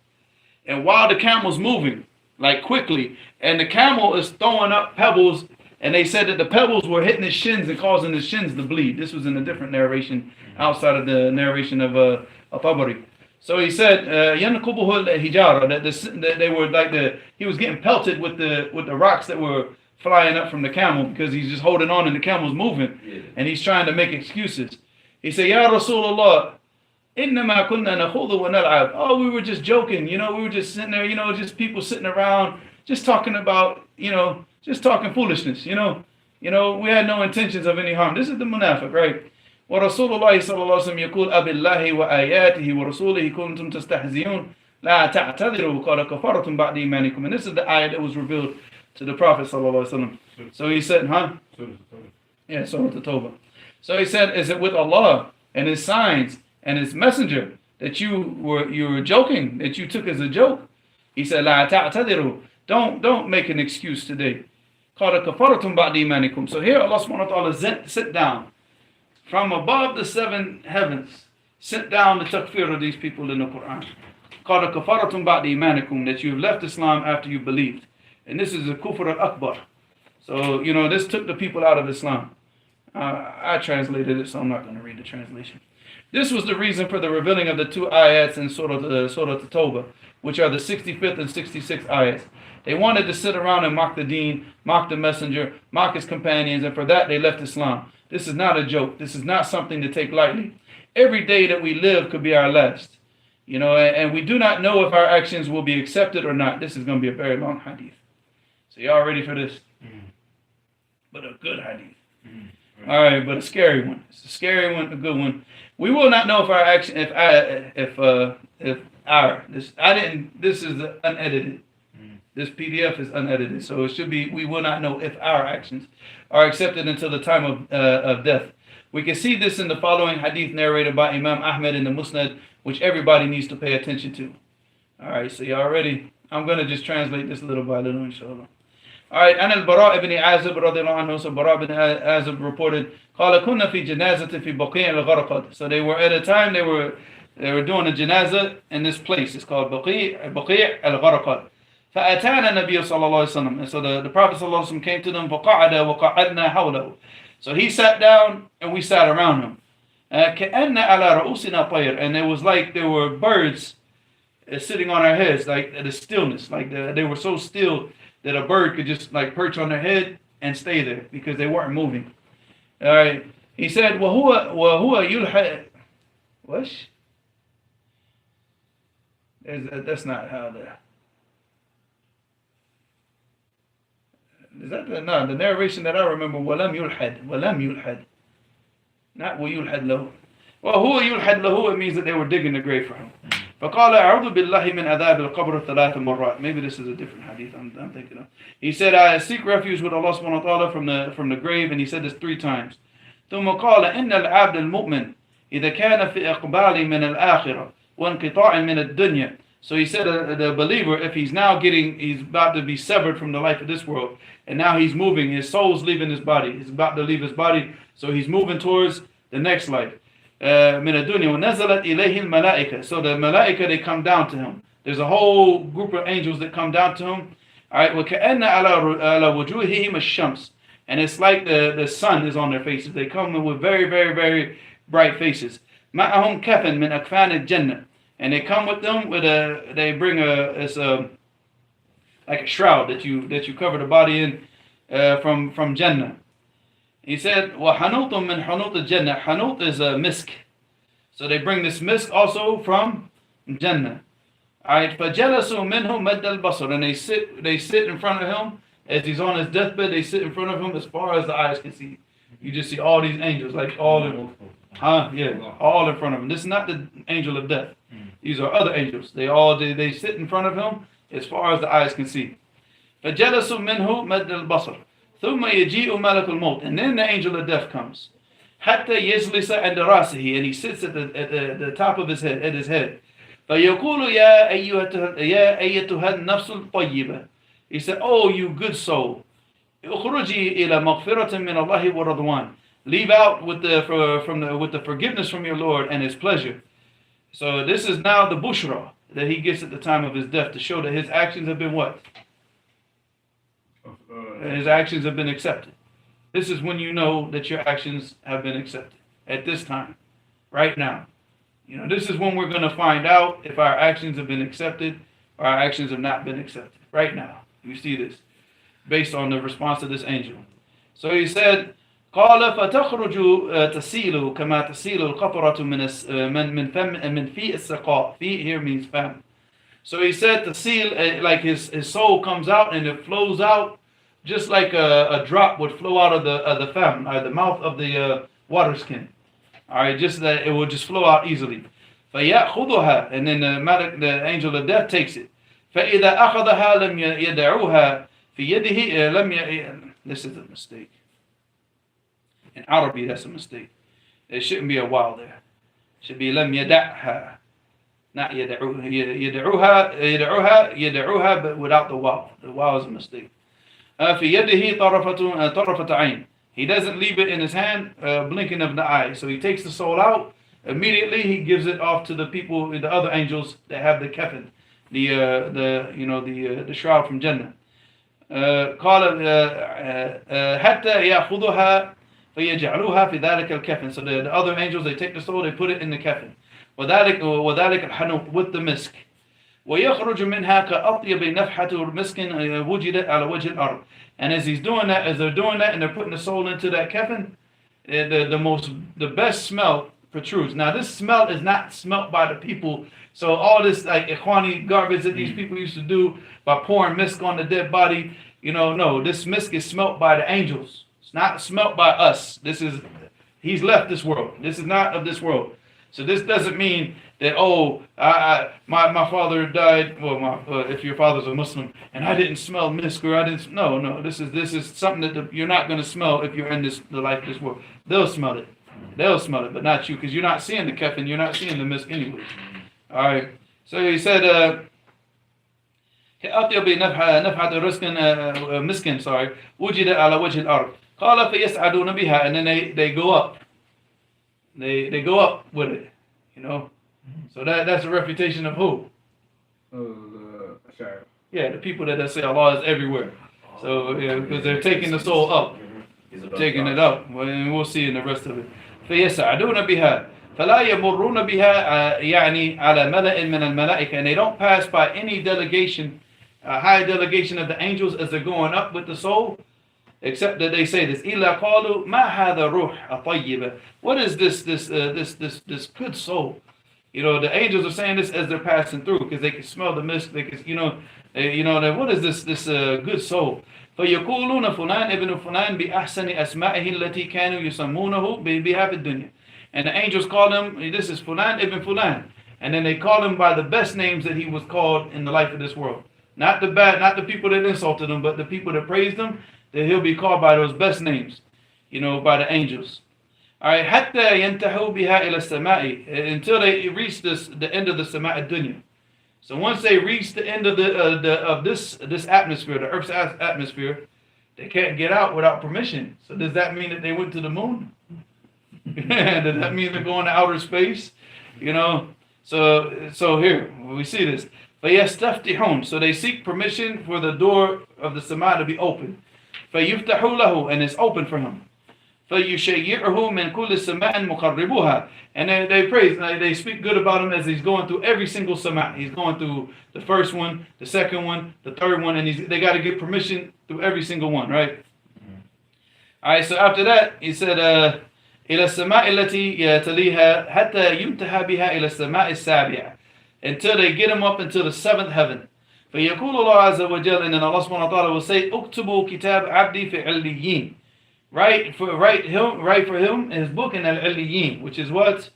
and while the camel's moving like quickly, and the camel is throwing up pebbles And they said that the pebbles were hitting his shins and causing his shins to bleed. This was in a different narration outside of the narration of Tabari. So he said, "Yanqubuhu al-hijara," that they were like he was getting pelted with the rocks that were flying up from the camel because he's just holding on and the camel's moving, and he's trying to make excuses. He said, "Ya Rasulullah, innama kunna nakhudhu wa nal'ab." Oh, we were just joking, we were just sitting there, just people sitting around, just talking about, just talking foolishness, we had no intentions of any harm. This is the munafiq, right? ورسول الله صلى الله عليه وسلم يقول أبي الله وآياته ورسوله كنتم تستهزئون لا تعتذروا قال كفرتم بعد إيمانكم. And this is the ayah that was revealed to the Prophet صلى الله عليه وسلم. So he said, Yeah, Surah At-Tawbah. So he said, is it with Allah and His signs and His messenger that you were joking, that you took as a joke? He said, لا تعتذروا. Don't make an excuse today. قال كفرتم بعد إيمانكم. So here Allah subhanahu wa ta'ala sit down. From above the 7 heavens, sent down the takfir of these people in the Quran. Qala kafaratum ba'di imanikum, that you've left Islam after you believed. And this is the kufr al-akbar. So, this took the people out of Islam. I translated it, so I'm not going to read the translation. This was the reason for the revealing of the 2 ayats in Surah At-Tawbah, which are the 65th and 66th ayats. They wanted to sit around and mock the deen, mock the messenger, mock his companions, and for that they left Islam. This is not a joke. This is not something to take lightly. Every day that we live could be our last. And we do not know if our actions will be accepted or not. This is going to be a very long hadith. So y'all ready for this? But a good hadith. All right, but a scary one. It's a scary one, a good one. We will not know if our action, this is unedited. This PDF is unedited, so it should be, we will not know if our actions are accepted until the time of death. We can see this in the following hadith narrated by Imam Ahmed in the Musnad, which everybody needs to pay attention to. All right, so y'all ready? I'm going to just translate this little by little, inshallah. All right, and al-Bara ibn Azib radiallahu anhu, so Bara ibn Azib reported, قال كنا في جنازة في بقيع الغرقد. So they were at a time they were doing a janazah in this place. It's called بقيع الغرقد. فأتانا النبي صلى الله عليه وسلم. And so the Prophet صلى الله عليه وسلم came to them. فقعد وقعدنا حوله. So he sat down and we sat around him. كأن على رؤوسنا طير. And it was like there were birds sitting on our heads, like the stillness, like they were so still that a bird could just like perch on their head and stay there because they weren't moving. All right. He said, وهو يلحق. What? That's not how the. Is that the narration that I remember? وَلَمْ يُلْحَدْ. Not وَيُلْحَدْ لَهُ. وَهُوَ يُلْحَدْ لَهُ, it means that they were digging the grave for him. فَقَالَ أَعُوذُ بِاللَّهِ مِنْ عَذَابِ الْقَبْرِ ثَلَاثَ مَرَّاتٍ. Maybe this is a different hadith I'm thinking of. He said, I seek refuge with Allah subhanahu wa ta'ala from the grave, and he said this 3 times. ثُمَّ قَالَ إِنَّ الْعَبْدَ الْمُؤْمِنِ إِذَا كَانَ فِي إِقْبَالِ مِنَ الْآخِرَةِ وَانْقِطَاعٍ مِنَ الدُّنْيَا. So he said the believer, if he's about to be severed from the life of this world, and now he's moving, his soul's leaving his body, he's about to leave his body, so he's moving towards the next life. مِنَ الدُّنْيَا وَنَزَلَتْ إِلَيْهِ الْمَلَائِكَةِ. So the malaika, they come down to him. There's a whole group of angels that come down to him. All right, وَكَأَنَّ عَلَى وُجُوهِهِمْ الشَّمْسِ. And it's like the sun is on their faces. They come in with very, very, very bright faces. مَعَهُمْ كَفًا مِنْ أَكْفَانِ الْجَنَّةِ. And they come with them they bring like a shroud that you cover the body in from Jannah. He said, وَحَنُوطٌ مِنْ حَنُوطِ الْجَنَّةِ. Hanut is a misk. So they bring this misk also from Jannah. Alright, فَجَلَسُوا مِنْهُ مَدَّ الْبَصَرِ. And they sit in front of him as he's on his deathbed. They sit in front of him as far as the eyes can see. You just see all these angels, like all in, all in front of him. This is not the angel of death. These are other angels. They sit in front of him as far as the eyes can see. فَجَلَسُوا مِنْهُ مَدَّ الْبَصَرِ ثُمَّ يَجِيءُ مَلَكُ الْمَوْتِ. And then the angel of death comes. حَتَّى يَجْلِسَ عِنْدَ رَاسِهِ. And he sits at the top of his head, فَيَقُولُ يَا أَيَّتُهَا النَّفْسُ الطَّيِّبَةِ. He said, oh, you good soul, اخرجي إلى مغفرة من الله ورضوان. Leave out with the forgiveness from your Lord and His pleasure. So this is now the bushra that he gets at the time of his death to show that his actions have been what? his actions have been accepted. This is when you know that your actions have been accepted. At this time, right now. This is when we're going to find out if our actions have been accepted or our actions have not been accepted. Right now. You see this. Based on the response of this angel. So he said, قال فتخرج تسيل كما تسيل القطرة من في السقاء. في here means fam. So he said to seal, like his soul comes out and it flows out just like a drop would flow out of the fam, or the mouth of the water skin. All right, just that it will just flow out easily. فيأخذها, and then the angel of death takes it. فإذا أخذها لم يدعوها في يده لم. This is a mistake. In Arabic, that's a mistake. There shouldn't be a waw there. It should be لم يدعها. Not يدعوها, but without the waw. The waw is a mistake. في يده طرفة عين. He doesn't leave it in his hand, blinking of the eye. So he takes the soul out. Immediately he gives it off to the people, the other angels that have the kafan, the shroud from Jannah. قال حتى يأخذها فيجعلوها في ذلك الكفن. So the other angels, they take the soul, they put it in the kafan. وذلك الحنوط, with the misk. ويخرج منها كأطيب نفحة مسك وجدت على وجه الأرض. And as they're doing that, and they're putting the soul into that kafan, the best smell protrudes. Now this smell is not smelt by the people. So all this like ikhwani garbage that these people used to do by pouring misk on the dead body, no, this misk is smelt by the angels. It's not smelt by us. He's left this world. This is not of this world. So this doesn't mean that my father died. Well, if your father's a Muslim and I didn't smell misk, or I didn't. No. This is something that you're not going to smell if you're in the life of this world. They'll smell it, but not you, because you're not seeing the kafan, you're not seeing the misk anyway. All right. So he said, أطيب نفحة رزق مسكن وجد على وجه الأرض. قال فيسعدون بها, and then they go up. They go up with it, So that's a refutation of who? Yeah, the people that say Allah is everywhere. So because they're taking the soul up, taking it up. And we'll see in the rest of it. فيسعدون بها فلا يمرون بها يعني على ملأ من الملائكة, and they don't pass by any delegation, high delegation of the angels as they're going up with the soul. Except that they say this, إلا قالوا ما هذا روح طيبة. What is this good soul? The angels are saying this as they're passing through, because they can smell the mist. They can, what is this good soul? فيقولون فلان ابن فلان بأحسن أسمائه التي كانوا يسمونه بها في الدنيا. And the angels call him, this is Fulan ibn Fulan. And then they call him by the best names that he was called in the life of this world. Not the people that insulted him, but the people that praised him, that he'll be called by those best names, by the angels. All right, حتى ينتهوا بها إلى السماء, until they reach the end of the Sama' dunya. So once they reach the end of this atmosphere, the Earth's atmosphere, they can't get out without permission. So does that mean that they went to the moon? Does that mean they're going to outer space? So here we see this. فَيَسْتَفْتِحُونَ, so they seek permission for the door of the Sama' to be open. فَيُفْتَحُ لَهُ, and it's open for him. فَيُشَيِّعُهُ مِنْ كُلِّ سَمَاءٍ مُقَرِّبُهَا, and they praise, they speak good about him as he's going through every single Sama'. He's going through the first one, the second one, the third one, and they got to get permission through every single one, right? All right, so after that, he said, إلى السماء التي تليها حتى ينتهى بها إلى السماء السابعة, until they get him up into the seventh heaven. فيقول الله عز وجل, and then Allah subhanahu wa ta'ala will say, اكتبوا كتاب عبدي في عليين. Write for him his book in al-Aliyin, which is what?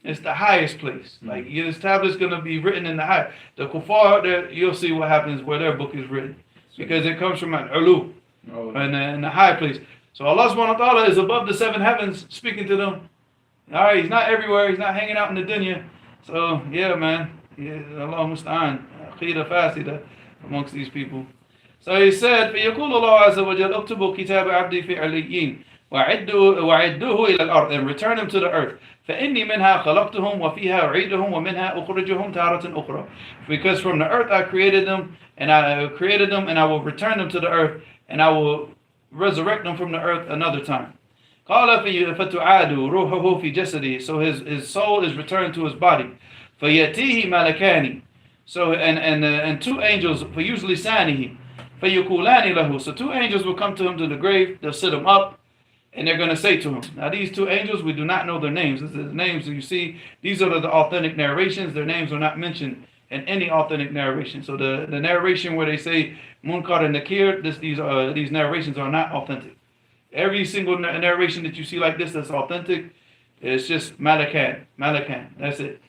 It's the highest place. Like his tablet's going to be written in the high. The kuffar, you'll see what happens where their book is written, because it comes from an ulu, in the high place. So Allah subhanahu wa ta'ala is above the seven heavens speaking to them. All right, he's not everywhere. He's not hanging out in the dunya. So yeah, man, Allah musta'an, aqidah fasida amongst these people. So he said, فيقول الله عز وجل اكتبوا كتاب عبدي في عليين وعدوه إلى الأرض, and return them to the earth. فإني منها خلقتهم وفيها أعيدهم ومنها أخرجهم تارة أخرى. Because from the earth I created them, and I will return them to the earth, and I will resurrect them from the earth another time. قال فتعاد روحه في جسده. So his soul is returned to his body. فيأتيه ملكان. So and two angels فيجلسانه لسانه فيقولان له. So two angels will come to him to the grave. They'll sit him up. And they're going to say to him, now these two angels, we do not know their names. This is the names that you see. These are the authentic narrations. Their names are not mentioned in any authentic narration. So the narration where they say Munkar and Nakir, these narrations are not authentic. Every single narration that you see like this that's authentic, it's just Malakan. That's it.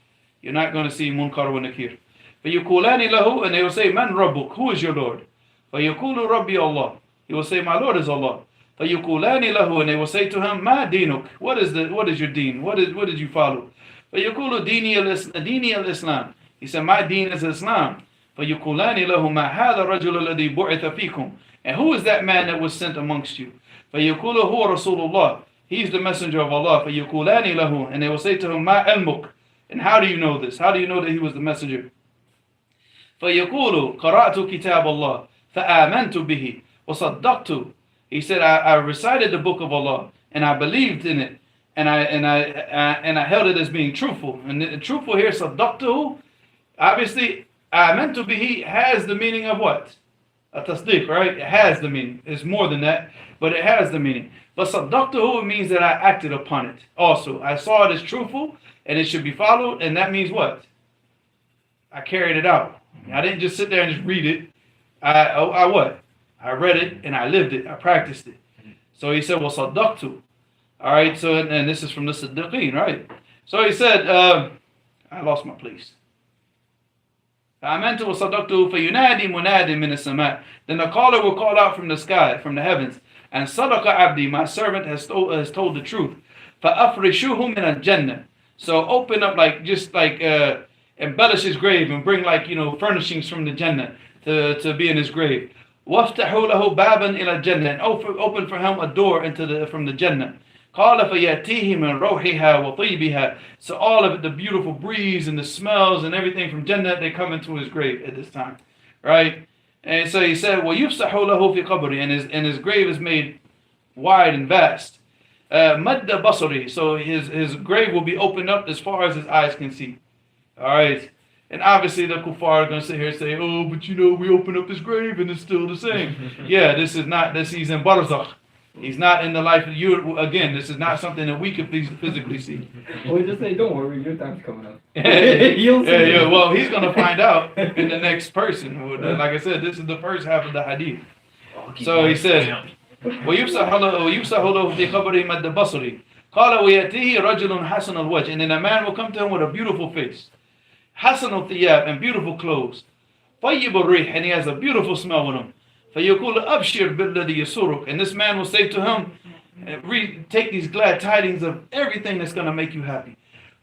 You're not going to see Munkar and Nakir. فَيُقُولَانِ لَهُ, and they will say, Man Rabbuk, who is your Lord? فَيُقُولُ Rabbi Allah. He will say, my Lord is Allah. فَيُقُولَانِ لَهُ, and they will say to him, مَا دِينُك, what is your deen? What did you follow? فَيُقُولُ دِينِي الْإِسْلام. He said, my deen is Islam. فَيُقُولَانِ لَهُ مَا هَذَا الرَّجُلُ الَّذِي بُعِثَ فِيكُمْ. And who is that man that was sent amongst you? فَيُقُولُ هُوَ رَسُولُ اللَّهِ. He's the messenger of Allah. فَيُقُولَانِ لَهُ, and they will say to him, مَا عِلْمُك. And how do you know this? How do you know that he was the messenger? فَيَقُولُ قَرَأْتُ كِتَابَ اللَّهِ فَآمَنْتُ بِهِ وَصَدَّقْتُ. He said, I recited the book of Allah, and I believed in it, and I held it as being truthful. And the truthful here, صَدَّقْتُهُ, obviously, آمَنْتُ بِهِ has the meaning of what? A tasdiq, right? It has the meaning. It's more than that, but it has the meaning. But صَدَّقْتُهُ means that I acted upon it. Also, I saw it as truthful, and it should be followed, and that means what? I carried it out. I didn't just sit there and just read it. I what? I read it and I lived it. I practiced it. So he said, well, صدقت. All right, so, and this is from the Siddiqeen, right? So he said, I lost my place. فَأَمَنْتُ وَصَدَّقْتُ فَيُنَادِي مُنَادٍ مِنَ السَّمَاءِ. Then the caller will call out from the sky, from the heavens. And صَدَقَ عَبْدِي, my servant has told the truth. فَأَفْرِشُوهُ مِنَ الْجَنَّةِ. So open up, embellish his grave and bring furnishings from the Jannah to be in his grave. وَافْتَحُوا لَهُ بَابًا إِلَى الْجَنَّةِ, and open for him a door from the Jannah. قَالَ فَيَأْتِيهِ مِنْ رَوْحِهَا وَطِيبِهَا. So all of it, the beautiful breeze and the smells and everything from Jannah, they come into his grave at this time. Right? And so he said, وَيُفْسَحُ لَهُ فِي قَبْرِهِ, and his grave is made wide and vast. مَدَّ بَصَرِهِ, so his grave will be opened up as far as his eyes can see. Alright? And obviously the kuffar are going to sit here and say, oh, but we open up his grave and it's still the same. Yeah, he's in barzakh. He's not in the life of you. Again, this is not something that we can physically see. Or just say, don't worry, your time's coming up. Well, he's going to find out in the next person. Like I said, this is the first half of the hadith. So he says, وَيُفْسَحُ لَهُ فِي قَبْرِهِ مَدَّ بَصَرِهِ قَالَ وَيَأْتِيهِ رَجُلٌ حَسَنَ الْوَجْهِ. And then a man will come to him with a beautiful face. حَسَنُ الثِّيَابِ, and beautiful clothes. طَيِّبُ الرِّيحِ, and he has a beautiful smell with him. فَيَقُولُ أَبْشِرْ بِالَّذِي يَسُرُكَ. And this man will say to him, take these glad tidings of everything that's going to make you happy.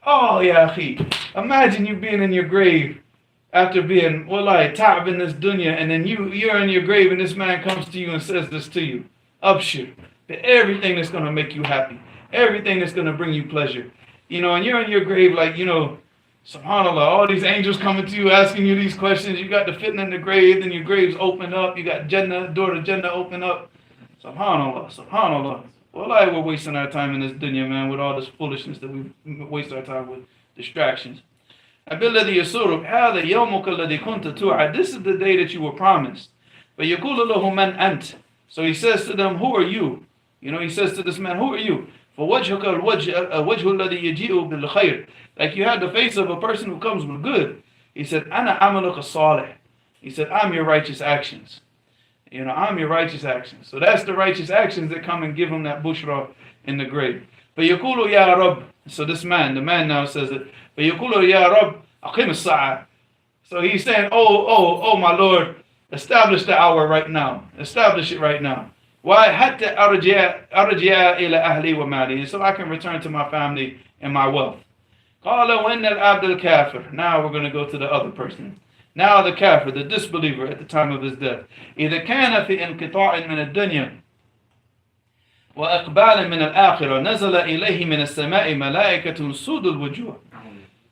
Oh, ya akhi, imagine you being in your grave after being, ta'ab in this dunya, and then you're in your grave and this man comes to you and says this to you. Abshir, everything that's going to make you happy. Everything that's going to bring you pleasure. And you're in your grave subhanAllah, all these angels coming to you, asking you these questions. You got the fitna in the grave, then your grave's open up. You got Jannah, door to Jannah open up. SubhanAllah. Wallahi, we're wasting our time in this dunya, man, with all this foolishness that we waste our time with distractions. This is the day that you were promised. So he says to them, who are you? He says to this man, who are you? Like you have the face of a person who comes with good. He said, Ana amaluka salih. He said, I'm your righteous actions. I'm your righteous actions. So that's the righteous actions that come and give him that bushra in the grave. فَيَقُولُ يَا رَبِّ. So the man now says it. فَيَقُولُ يَا رَبِّ أَقِمِ السَّاعَةِ. So he's saying, oh my Lord, establish the hour right now. Establish it right now. Why? حَتَّى أَرْجِعَ إِلَى أَهْلِي وَمَالِي. So I can return to my family and my wealth. قَالَ وَإِنَّ الْعَبْدَ الْكَافِرِ. Now we're going to go to the other person. Now the kafir, the disbeliever at the time of his death. إِذَا كَانَ فِي انْقِطَاعٍ مِنَ الدُّنْيَا. وأقبال من الآخرة نزل إليه من السماء ملائكة سود الوجوه.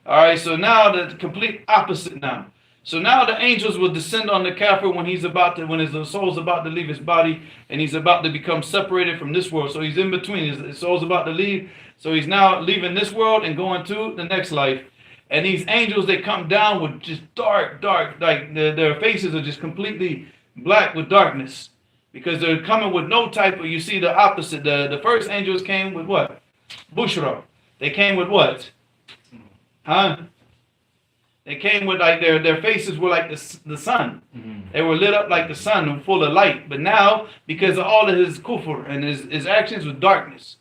Alright, so now the complete opposite now. So now the angels will descend on the kafir when his soul's about to leave his body and he's about to become separated from this world. So he's in between. His soul's about to leave. So he's now leaving this world and going to the next life. And these angels, they come down with just dark, like their faces are just completely black with darkness. Because they're coming with no type of, you see the opposite. The first angels came with what? Bushra. They came with what? Huh? They came with like their faces were like the sun. Mm-hmm. They were lit up like the sun and full of light. But now, because of all of his kufr and his actions with darkness.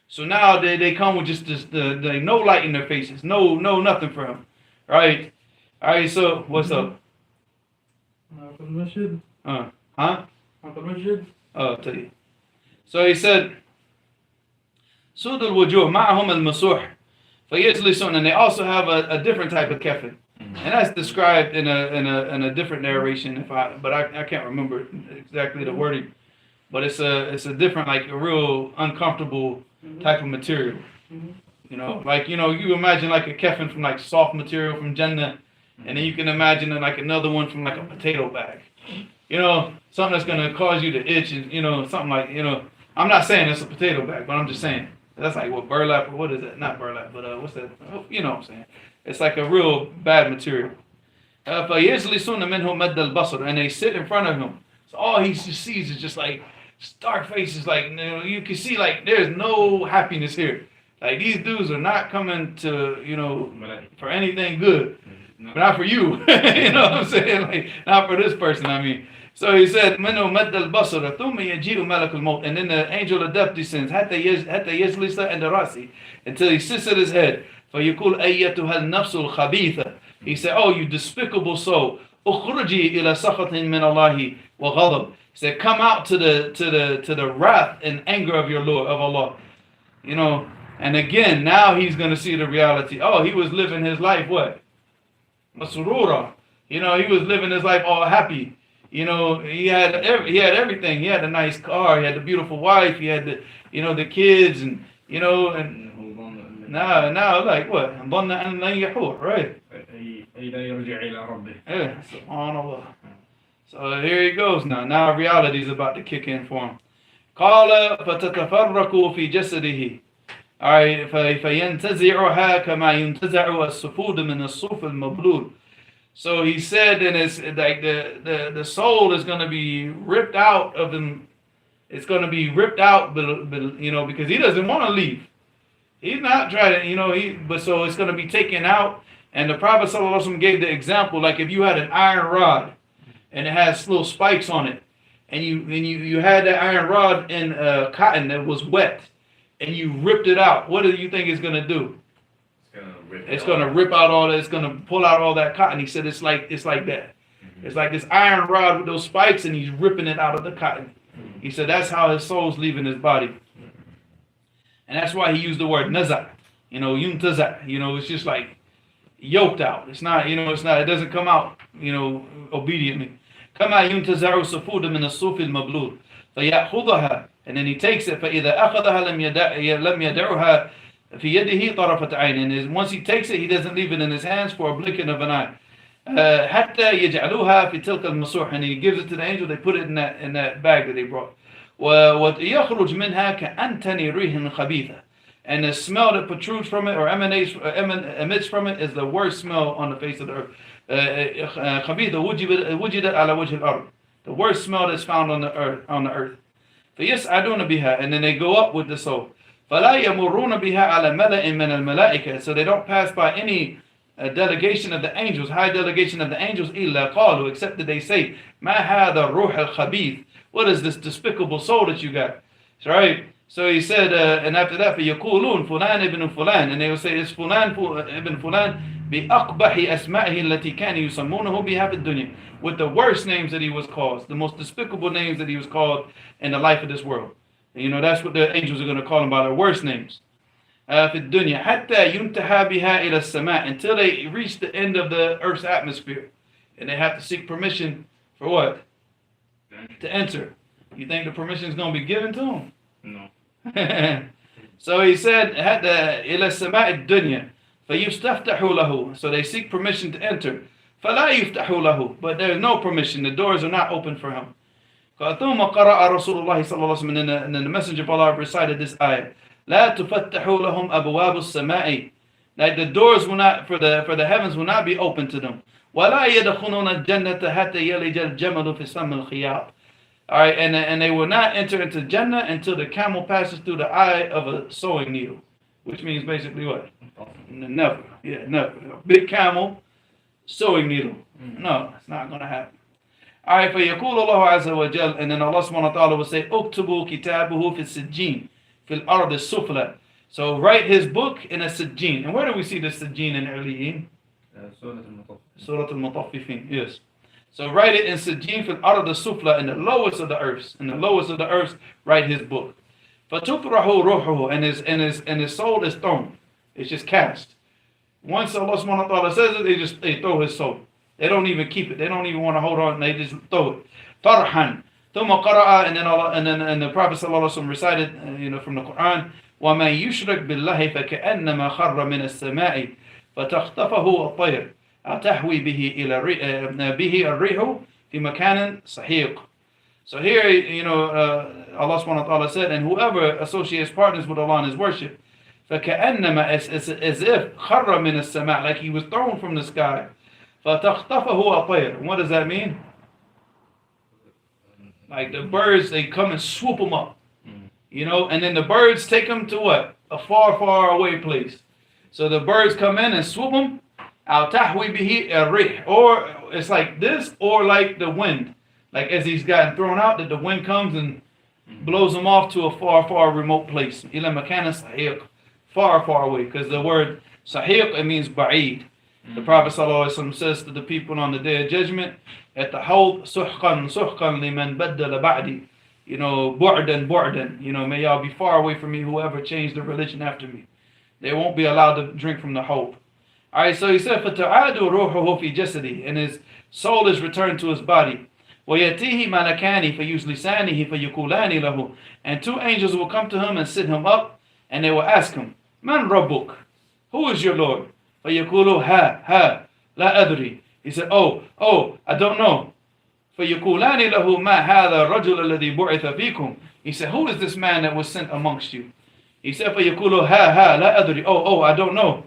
So now they come with just the no light in their faces. No nothing for him. Right? Alright, so what's up? Huh? Oh, I'll tell you. So he said, Sudul wujuh ma'ahum al-masuh. And they also have a different type of kafir. And that's described in a different narration, but I can't remember exactly the wording. But it's a different, like a real uncomfortable type of material. You know, like you imagine like a keffin from like soft material from Jannah, and then you can imagine like another one from like a potato bag. You know, something that's gonna cause you to itch, and something like I'm not saying it's a potato bag, but I'm just saying that's like what burlap or what is it? Not burlap, but what's that? You know what I'm saying? It's like a real bad material. And they sit in front of him. So all he just sees is just like stark faces. Like you can see like there's no happiness here. Like these dudes are not coming to for anything good. But not for you. You know what I'm saying? Like not for this person. I mean. So he said, and then the angel of death descends until he sits at his head. فيقول أيتها النفس الخبيثة. He said, oh, you despicable soul, أخرجي إلى سخط من الله وغضب. He said, come out to the wrath and anger of your Lord, of Allah. And again, now he's going to see the reality. Oh, he was living his life what? Masurura. He was living his life all happy. He had everything. He had a nice car. He had a beautiful wife. He had the kids and now like what? Right? Yeah, subhanallah. So here he goes now. Now reality is about to kick in for him. قال فتتفرق في جسده. Alright, فينتزعها كما ينتزع السفود من الصوف المبلول. So he said, and it's like the soul is going to be ripped out of him. It's going to be ripped out, because he doesn't want to leave. He's not trying to, but so it's going to be taken out. And the Prophet ﷺ gave the example, like if you had an iron rod and it has little spikes on it, and you had that iron rod in cotton that was wet, and you ripped it out. What do you think it's going to do? It's going to rip out all that. It's going to pull out all that cotton. He said it's like that. Mm-hmm. It's like this iron rod with those spikes, and he's ripping it out of the cotton. Mm-hmm. He said that's how his soul's leaving his body. And that's why he used the word naza. Yuntaza. It's just like yoked out. It's not, it doesn't come out, obediently. Kama yuntaza'u safuda min as-suf al-mablul. فيأخذها, and then he takes it. فإذا أخذها لم يدعها في يده طرفة عين. And once he takes it, he doesn't leave it in his hands for a blinking of an eye. حتى يجعلوها في تلك المسوح. And he gives it to the angel. They put it in that bag that they brought. ويخرج منها كأنتن ريح خبيثة. And the smell that protrudes from it or emits from it is the worst smell on the face of the earth. خبيثة وجدت على وجه الأرض. The worst smell that's found on the earth. فيسعدون بها. And then they go up with the soul. فلا يمرون بها على ملأ من الملائكة. So they don't pass by any delegation of the angels, high delegation of the angels, إلا قالوا, except that they say, ما هذا الروح الخبيث. What is this despicable soul that you got? Right? So he said, and after that, فيقولون فلان ابن فلان. And they will say, it's فلان ابن فلان بأقبح أسمائه التي كان يسمونه بها في الدنيا. With the worst names that he was called, the most despicable names that he was called in the life of this world. That's what the angels are going to call him by their worst names. في الدنيا حتى ينتهى بها إلى السماء, until they reach the end of the earth's atmosphere. And they have to seek permission for what? To enter. You think the permission is going to be given to them? No. So he said, "Hada ila sama'i dunya, fayustaftahu lahu." So they seek permission to enter. فلا يفتح له, but there is no permission. The doors are not open for him. ثم قرأ رسول الله صلى الله عليه وسلم, and then the Messenger of Allah recited this ayah. لا تفتح لهم أبواب السماء. Like the doors will not, for the heavens will not be open to them. ولا يدخلون الجنة حتى يلج الجمل في سم الخياط. All right, and they will not enter into Jannah until the camel passes through the eye of a sewing needle, which means basically what? Never. Yeah, never. A big camel, sewing needle. No, it's not going to happen. All right, فيقول الله عز وجل, and then Allah subhanahu wa ta'ala will say, اكتبوا كتابه في السجين في الأرض السفلى. So write his book in a sijjin. And where do we see the sijjin in Aliyin? Surah Al-Mutaffifin, yes. So write it in sijjin fil ard al-sufla, in the lowest of the earths. In the lowest of the earths, write his book. فَتُطْرَحُ رُوحُهُ, and his soul is thrown. It's just cast. Once Allah subhanahu wa ta'ala says it, they throw his soul. They don't even keep it. They don't even want to hold on. They just throw it. طَرْحًا ثُمَّ قَرَأَ, and the Prophet sallallahu alaihi wasallam recited, from the Quran, وَمَنْ يُشْرِكْ بِاللَّهِ فَكَأَنَّمَا خَرَّ مِنَ السَّمَاءِ فَتَخْطَفَهُ الطَّيْرُ أَتَحْوِي بِهِ الرِّيحُ فِي مَكَانٍ سَحِيقٍ. So here, Allah subhanahu wa ta'ala said, and whoever associates partners with Allah in his worship, فَكَأَنَّمَا, as if خَرَّ مِنَ السَّمَاءِ, like he was thrown from the sky. فَتَخْطَفَهُ الطَّيْرُ. What does that mean? Like the birds, they come and swoop him up. And then the birds take him to what? A far, far away place. So the birds come in and swoop him. Al tahwi bihi ar-rih, or it's like this, or like the wind. Like as he's gotten thrown out, that the wind comes and blows him off to a far, far remote place. Ila makana sahiq, far, far away. Because the word sahiq, it means ba'id. The Prophet ﷺ says to the people on the Day of Judgment, at the hawd, suhqan liman baddala ba'di. Bu'dan, may y'all be far away from me, whoever changed the religion after me. They won't be allowed to drink from the hope. Alright, so he said, فَتَعَادُ رُوحُهُ فِي جَسَدِهِ, and his soul is returned to his body. وَيَتِيهِ مَلَكَانِ فَيُزْلِسَانِهِ فَيُقُولَانِ لَهُ, and two angels will come to him and sit him up, and they will ask him, مَنْ رَبُّكَ, who is your Lord? فَيَقُولُ لَا أَدْرِي. He said, oh, I don't know. فَيُقُولَانِ لَهُ مَا هَذَا الرَّجُلَ الَّذِي بُعِثَ فِيكُمْ. He said, who is this man that was sent amongst you? He said, فَيَقُولُ لَا أَدْرِي. Oh, I don't know.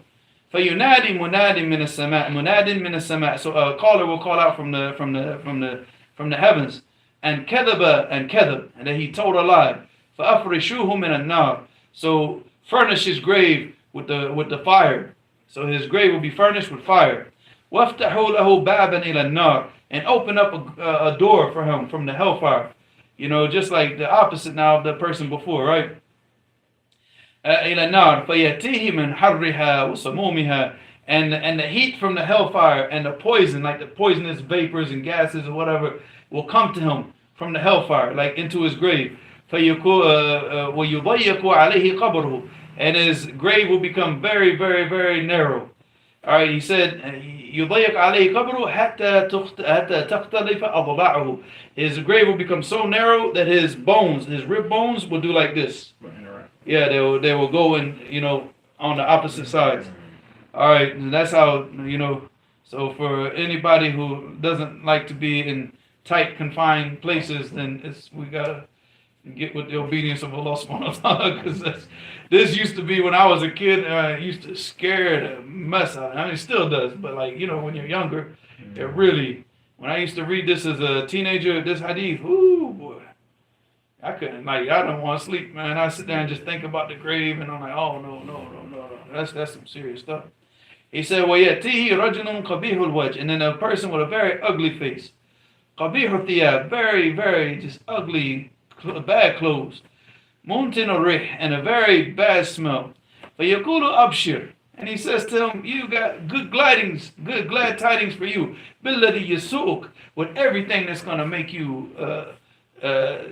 فَيُنَادِي مُنَادٍ مِنَ السَّمَاءِ. So a caller will call out from the heavens, and كَذَبَ, and that he told a lie. فَأَفْرِشُوهُ مِنَ النَّارِ. So furnish his grave with the fire. So his grave will be furnished with fire. وَافْتَحُوا لَهُ بَابًا إِلَى النَّارِ, and open up a door for him from the hellfire. Just like the opposite now of the person before, right? إِلَى النَّارِ فَيَأْتِيهِ مِنْ حَرِّهَا وَسَمُومِهَا, and the heat from the hellfire and the poison, like the poisonous vapors and gases or whatever, will come to him from the hellfire, like into his grave. وَيُضَيَّقُ عَلَيْهِ قَبْرُهُ, and his grave will become very, very, very narrow. Alright, he said, يُضَيَّقُ عَلَيْهِ قَبْرُهُ حَتَّى تَخْتَلِفَ أَضْلَاعُهُ. His grave will become so narrow that his rib bones will do like this. Yeah, they will go in, on the opposite sides. Alright, and that's how, so for anybody who doesn't like to be in tight, confined places, then we gotta get with the obedience of Allah subhanahu wa ta'ala, because this used to be when I was a kid, it used to scare the mess out of me. I mean, it still does, but when you're younger, it really, when I used to read this as a teenager, this hadith, ooh boy, I couldn't, I don't want to sleep, man. I sit there and just think about the grave, and I'm like, oh no, that's some serious stuff. He said, وَيَأْتِيهِ رَجُلٌ قَبِيحُ الْوَجْهِ, and then a person with a very ugly face. قَبِيحُ الثِّيَابِ, very, very just ugly, bad clothes. مُنْتِنُ الرِّيحِ, and a very bad smell. فَيَقُولُ أَبْشِرْ, and he says to him, you got good glad tidings for you. بِالَّذِي يَسُوءُكَ, with everything that's going to make you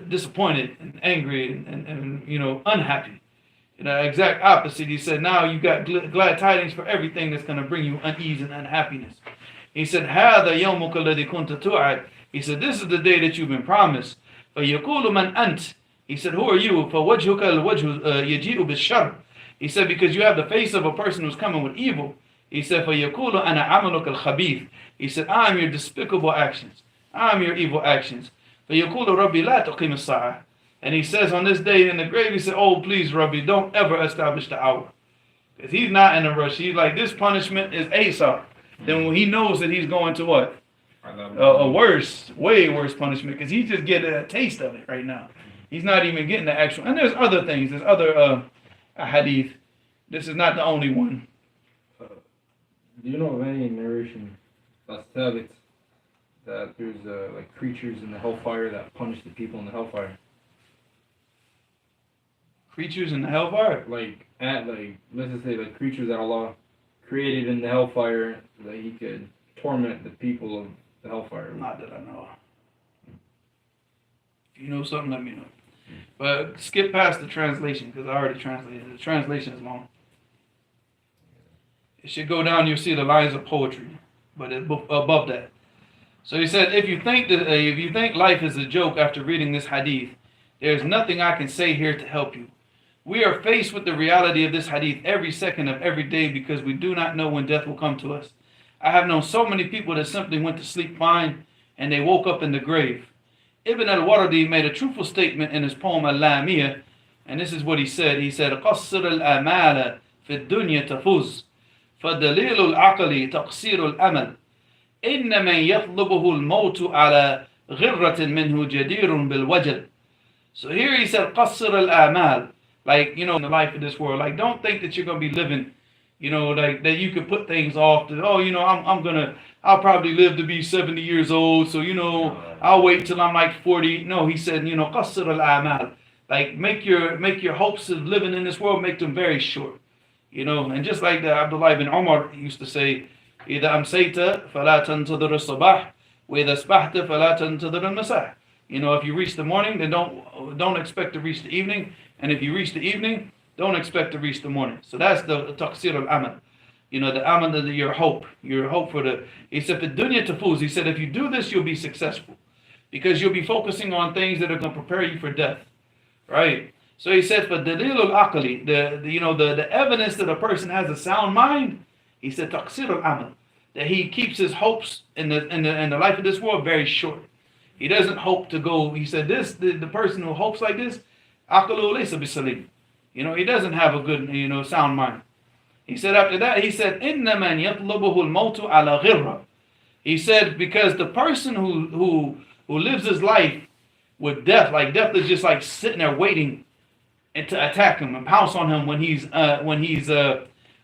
disappointed and angry and unhappy. Exact opposite. He said, now you got glad tidings for everything that's going to bring you unease and unhappiness. He said, هَذَا يَوْمُكَ الَّذِي كُنْتَ تُوعَدْ. He said, this is the day that you've been promised. فَيَقُولُ مَنْ أَنْتِ, He said, who are you? فَوَجْهُكَ الْوَجْهُ يَجِيءُ بِالشَّرِّ. He said, because you have the face of a person who's coming with evil. He said, فَيَقُولُ أَنَا عَمَلُكَ الْخَبِيثِ. He said, I am your despicable actions. I am your evil actions. فَيَقُولُ رَبِّي لَا تُقِيمِ السَّاعَةِ. And he says on this day in the grave, he said, oh, please, Rabbi, don't ever establish the hour. Because he's not in a rush. He's like, this punishment is Asar. Then when he knows that he's going to what? A worse, way worse punishment. Because he's just getting a taste of it right now. He's not even getting the actual. And there's other things. There's other hadith. This is not the only one. Do you know of any narration that's thabit that there's like creatures in the hellfire that punish the people in the hellfire? Creatures in the hellfire? Like let's just say like creatures that Allah created in the hellfire that He could torment the people of the hellfire. Not that I know. If you know something, let me know. But skip past the translation because I already translated. The translation is long. It should go down. You'll see the lines of poetry, but above that. So he said, if you think life is a joke after reading this hadith, there is nothing I can say here to help you. We are faced with the reality of this hadith every second of every day because we do not know when death will come to us. I have known so many people that simply went to sleep fine and they woke up in the grave. Ibn al-Wardi made a truthful statement in his poem Al-Lamiyah, and this is what he said. He said, قَصِّرَ الْأَمَالَ فِي الدُّنْيَا تَفُوزُ فَدَلِيلُ الْعَقْلِ تَقْصِيرُ الْأَمَلِ إِنَّ مَنْ يَطْلُبُهُ الْمَوْتُ عَلَى غِرَّةٍ مِنْهُ جَدِيرٌ بِالْوَجَلِ. So here he said, قَصِّرَ الْأَمَالِ. Like, in the life of this world. Like, don't think that you're going to be living, like that you could put things off. That, I'll probably live to be 70 years old. So, I'll wait till I'm like 40. No, he said, قَصِّرَ الْأَعْمَالِ. Like, make your hopes of living in this world, make them very short. And just like the Abdullah ibn Umar used to say, إِذَا أَمْسَيْتَ فَلَا تَنْتَظِرُ الصَّبَاحِ وَإِذَا أَصْبَحْتَ فَلَا تَنْتَظِرُ الْمَسَاءِ. If you reach the morning, then don't expect to reach the evening. And if you reach the evening, don't expect to reach the morning. So that's the taqsir al-amal. The amal of your hope for the. He said, "Dunya tafuz." He said, if you do this, you'll be successful, because you'll be focusing on things that are going to prepare you for death, right? So he said, "For dalil al-aqli," the evidence that a person has a sound mind. He said, "Taqsir al-amal," that he keeps his hopes in the life of this world very short. He doesn't hope to go. He said, the person who hopes like this, aqlu laysa bisalim. He doesn't have a good, sound mind. He said after that, he said, "Inna man yatlubuhu al-mautu ala ghirra." He said, because the person who lives his life with death, like death is just like sitting there waiting and to attack him and pounce on him when he's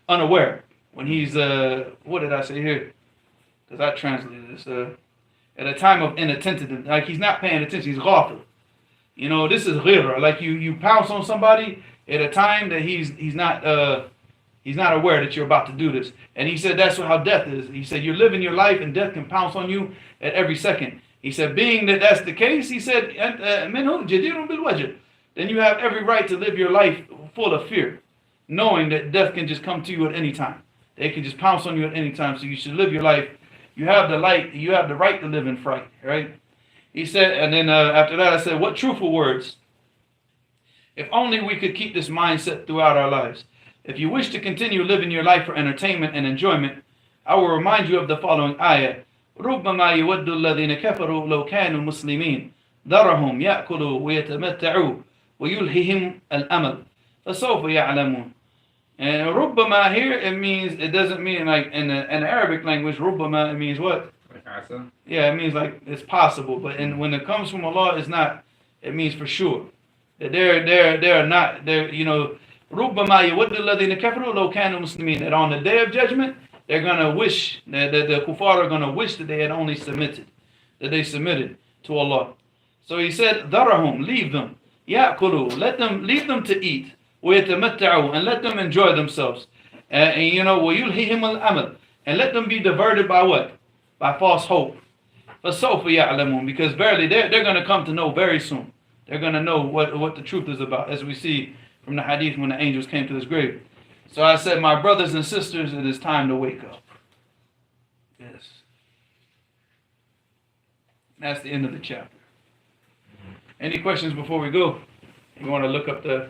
unaware, when he's what did I say here? Because I translated this at a time of inattentive, like he's not paying attention, he's ghafil. This is ghirra, like you pounce on somebody at a time that he's not aware that you're about to do this. And he said that's how death is. He said you're living your life and death can pounce on you at every second. He said being that that's the case, he said, minhu jadirun bil wajh. Then you have every right to live your life full of fear, knowing that death can just come to you at any time. They can just pounce on you at any time. So you should live your life. You have the right to live in fright, right? He said, and then after that I said, what truthful words. If only we could keep this mindset throughout our lives. If you wish to continue living your life for entertainment and enjoyment, I will remind you of the following ayah. رُبَّمَا يَوَدُّ الَّذِينَ كَفَرُوا لَوْ كَانُوا مُسْلِمِينَ ذَرَهُمْ يَأْكُلُوا وَيَتَمَتَّعُوا وَيُلْهِهِمْ الْأَمَلُ فَسَوْفَ يَعْلَمُونَ. And رُبَّمَا here, it doesn't mean like in the Arabic language, رُبَّمَا, it means what? Yeah, it means like it's possible. But when it comes from Allah, it's not. It means for sure. That they're not, رُبَّمَا يَوَدُّ الَّذِينَ كَفَرُوا لَوْ كَانُوا مُسْلِمِينَ. That on the day of judgment, they're going to wish, that the kuffar are going to wish that they had only submitted, that they submitted to Allah. So he said, ذَرَهُمْ, leave them. يَأْكُلُوا, leave them to eat. وَيَتَمَتَّعُوا, and let them enjoy themselves. وَيُلْهِهِمُ الْأَمَلِ, and let them be diverted by what? By false hope. فَسَوْفَ يَعْلَمُونَ, because verily they're going to come to know very soon. They're going to know what the truth is about, as we see from the hadith when the angels came to this grave. So I said, my brothers and sisters, it is time to wake up. Yes. That's the end of the chapter. Any questions before we go? You want to look up the...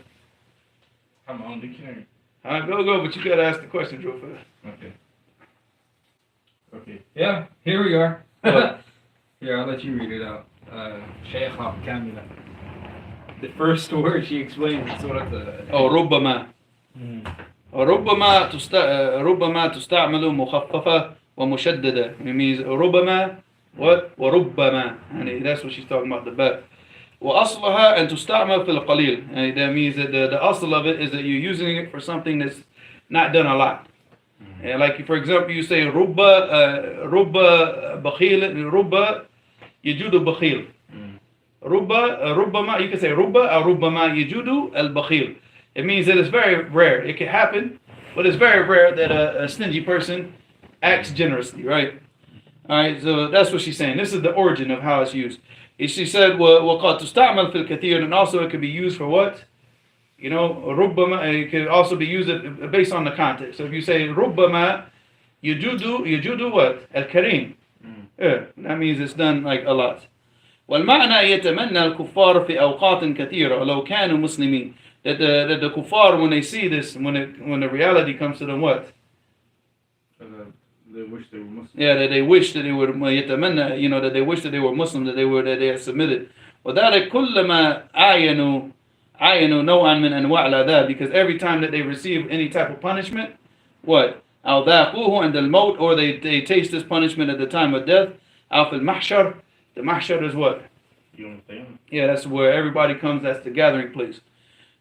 I'm on dictionary. Go, but you got to ask the question, Joe, first. Okay. Okay. Yeah, here we are. What? Here, I'll let you read it out. Shaykha Kamila. The first word she explains in Surah Oh, ربما. ربما تستعمل مخففة ومشددة. It means ربما what? وربما. يعني that's what she's talking about, the باء. وأصلها أن تستعمل في القليل. And that means that the asl of it is that you're using it for something that's not done a lot. And like for example, you say رب بخيل رب يجود بخيل. ربما you can say رب أو ربما يجود البخيل. It means that it's very rare. It can happen, but it's very rare that a stingy person acts generously, right? All right, so that's what she's saying. This is the origin of how it's used. She said, وَقَدْ تُسْتَعْمَلْ فِي الْكَثِيرِ, and also it could be used for what? You know, رُبَّمَا, it could also be used based on the context. So if you say رُبَّمَا يَجُودُ what? الكريم. Yeah, that means it's done like a lot. وَالْمَعْنَى يَتَمَنَّى الْكُفَّارِ فِي أَوْقَاتٍ كَثِيرَةٍ وَلَوْ كَانُوا مُسْلِمِينَ. That the kuffar, when they see this, when the reality comes to them, what? They wish they were Muslim. Yeah, that they wish that they were يتمنى, you know, that they wish that they were Muslim, that they had submitted. وذلك كلما عاينوا نوعا من أنواع العذاب, because every time that they receive any type of punishment, what? أو ذاقوه عند الموت, or they taste this punishment at the time of death. أو في المحشر. The mahshar is what? Yeah, that's where everybody comes. That's the gathering place.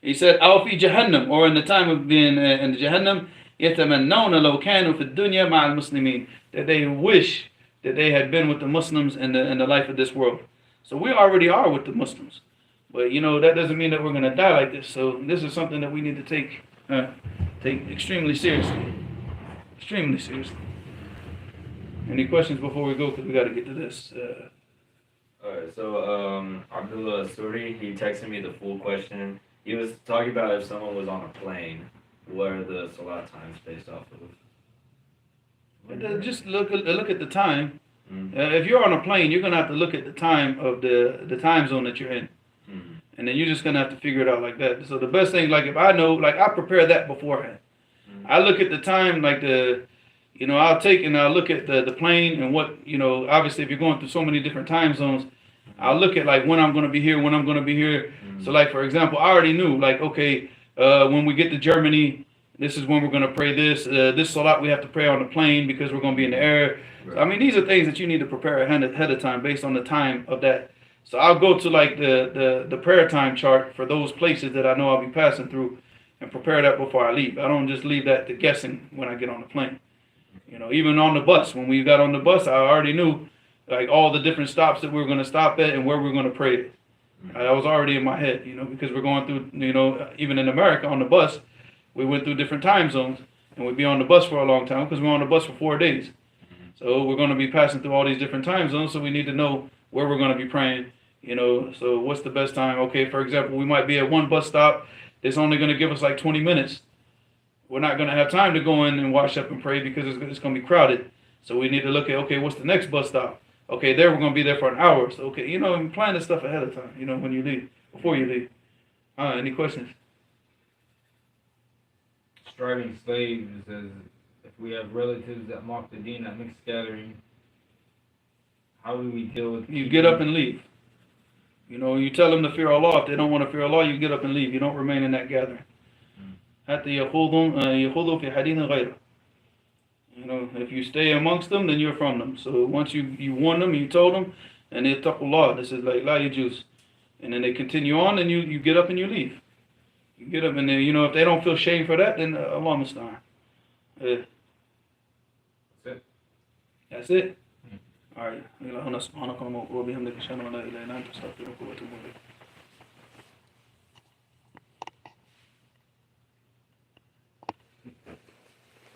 He said, أو في جهنم, or in the time of being in the Jahannam, يتمنون لو كانوا في الدنيا مع المسلمين, that they wish that they had been with the Muslims in the life of this world. So we already are with the Muslims, but you know that doesn't mean that we're going to die like this. So this is something that we need to take extremely seriously. Extremely seriously. Any questions before we go? Because we got to get to this. Alright, so Abdullah Suri, he texted me the full question. He was talking about if someone was on a plane, what are the salat times based off of? Just look at the time. If you're on a plane, you're gonna have to look at the time of the time zone that you're in, and then you're just gonna have to figure it out like that. So the best thing, like if I know, like I prepare that beforehand. I look at the time, like I'll look at the plane and what, you know, obviously if you're going through so many different time zones, I'll look at like when I'm going to be here, when I'm going to be here. So like, for example, I already knew like, okay, when we get to Germany, this is when we're going to pray this. This salat we have to pray on the plane because we're going to be in the air. Right. So, I mean, these are things that you need to prepare ahead of time based on the time of that. So I'll go to like the prayer time chart for those places that I know I'll be passing through and prepare that before I leave. I don't just leave that to guessing when I get on the plane. You know, even on the bus, when we got on the bus, I already knew like all the different stops that we were going to stop at and where we were going to pray. I was already in my head, you know, because we're going through, you know, even in America on the bus, we went through different time zones and we'd be on the bus for a long time because we're on the bus for 4 days. So we're going to be passing through all these different time zones, so we need to know where we're going to be praying, you know. So what's the best time? Okay, for example, we might be at one bus stop that's only going to give us like 20 minutes. We're not going to have time to go in and wash up and pray because it's going to be crowded. So we need to look at, okay, what's the next bus stop? Okay, there we're going to be there for an hour. So, okay, you know, and plan this stuff ahead of time, you know, when you leave, before you leave. Any questions? Striving slaves says, if we have relatives that mock the deen at mixed gathering, how do we deal with... You get up and leave. You know, you tell them to fear Allah. If they don't want to fear Allah, you get up and leave. You don't remain in that gathering. حتى يخوضوا في حديث غيره. You know, if you stay amongst them, then you're from them. So once you warn them, you told them, and they taqullah, this is like la yajuz. And then they continue on, and you get up and you leave. You get up and then, you know, if they don't feel shame for that, then Allah musta'an. That's it. That's it. All right.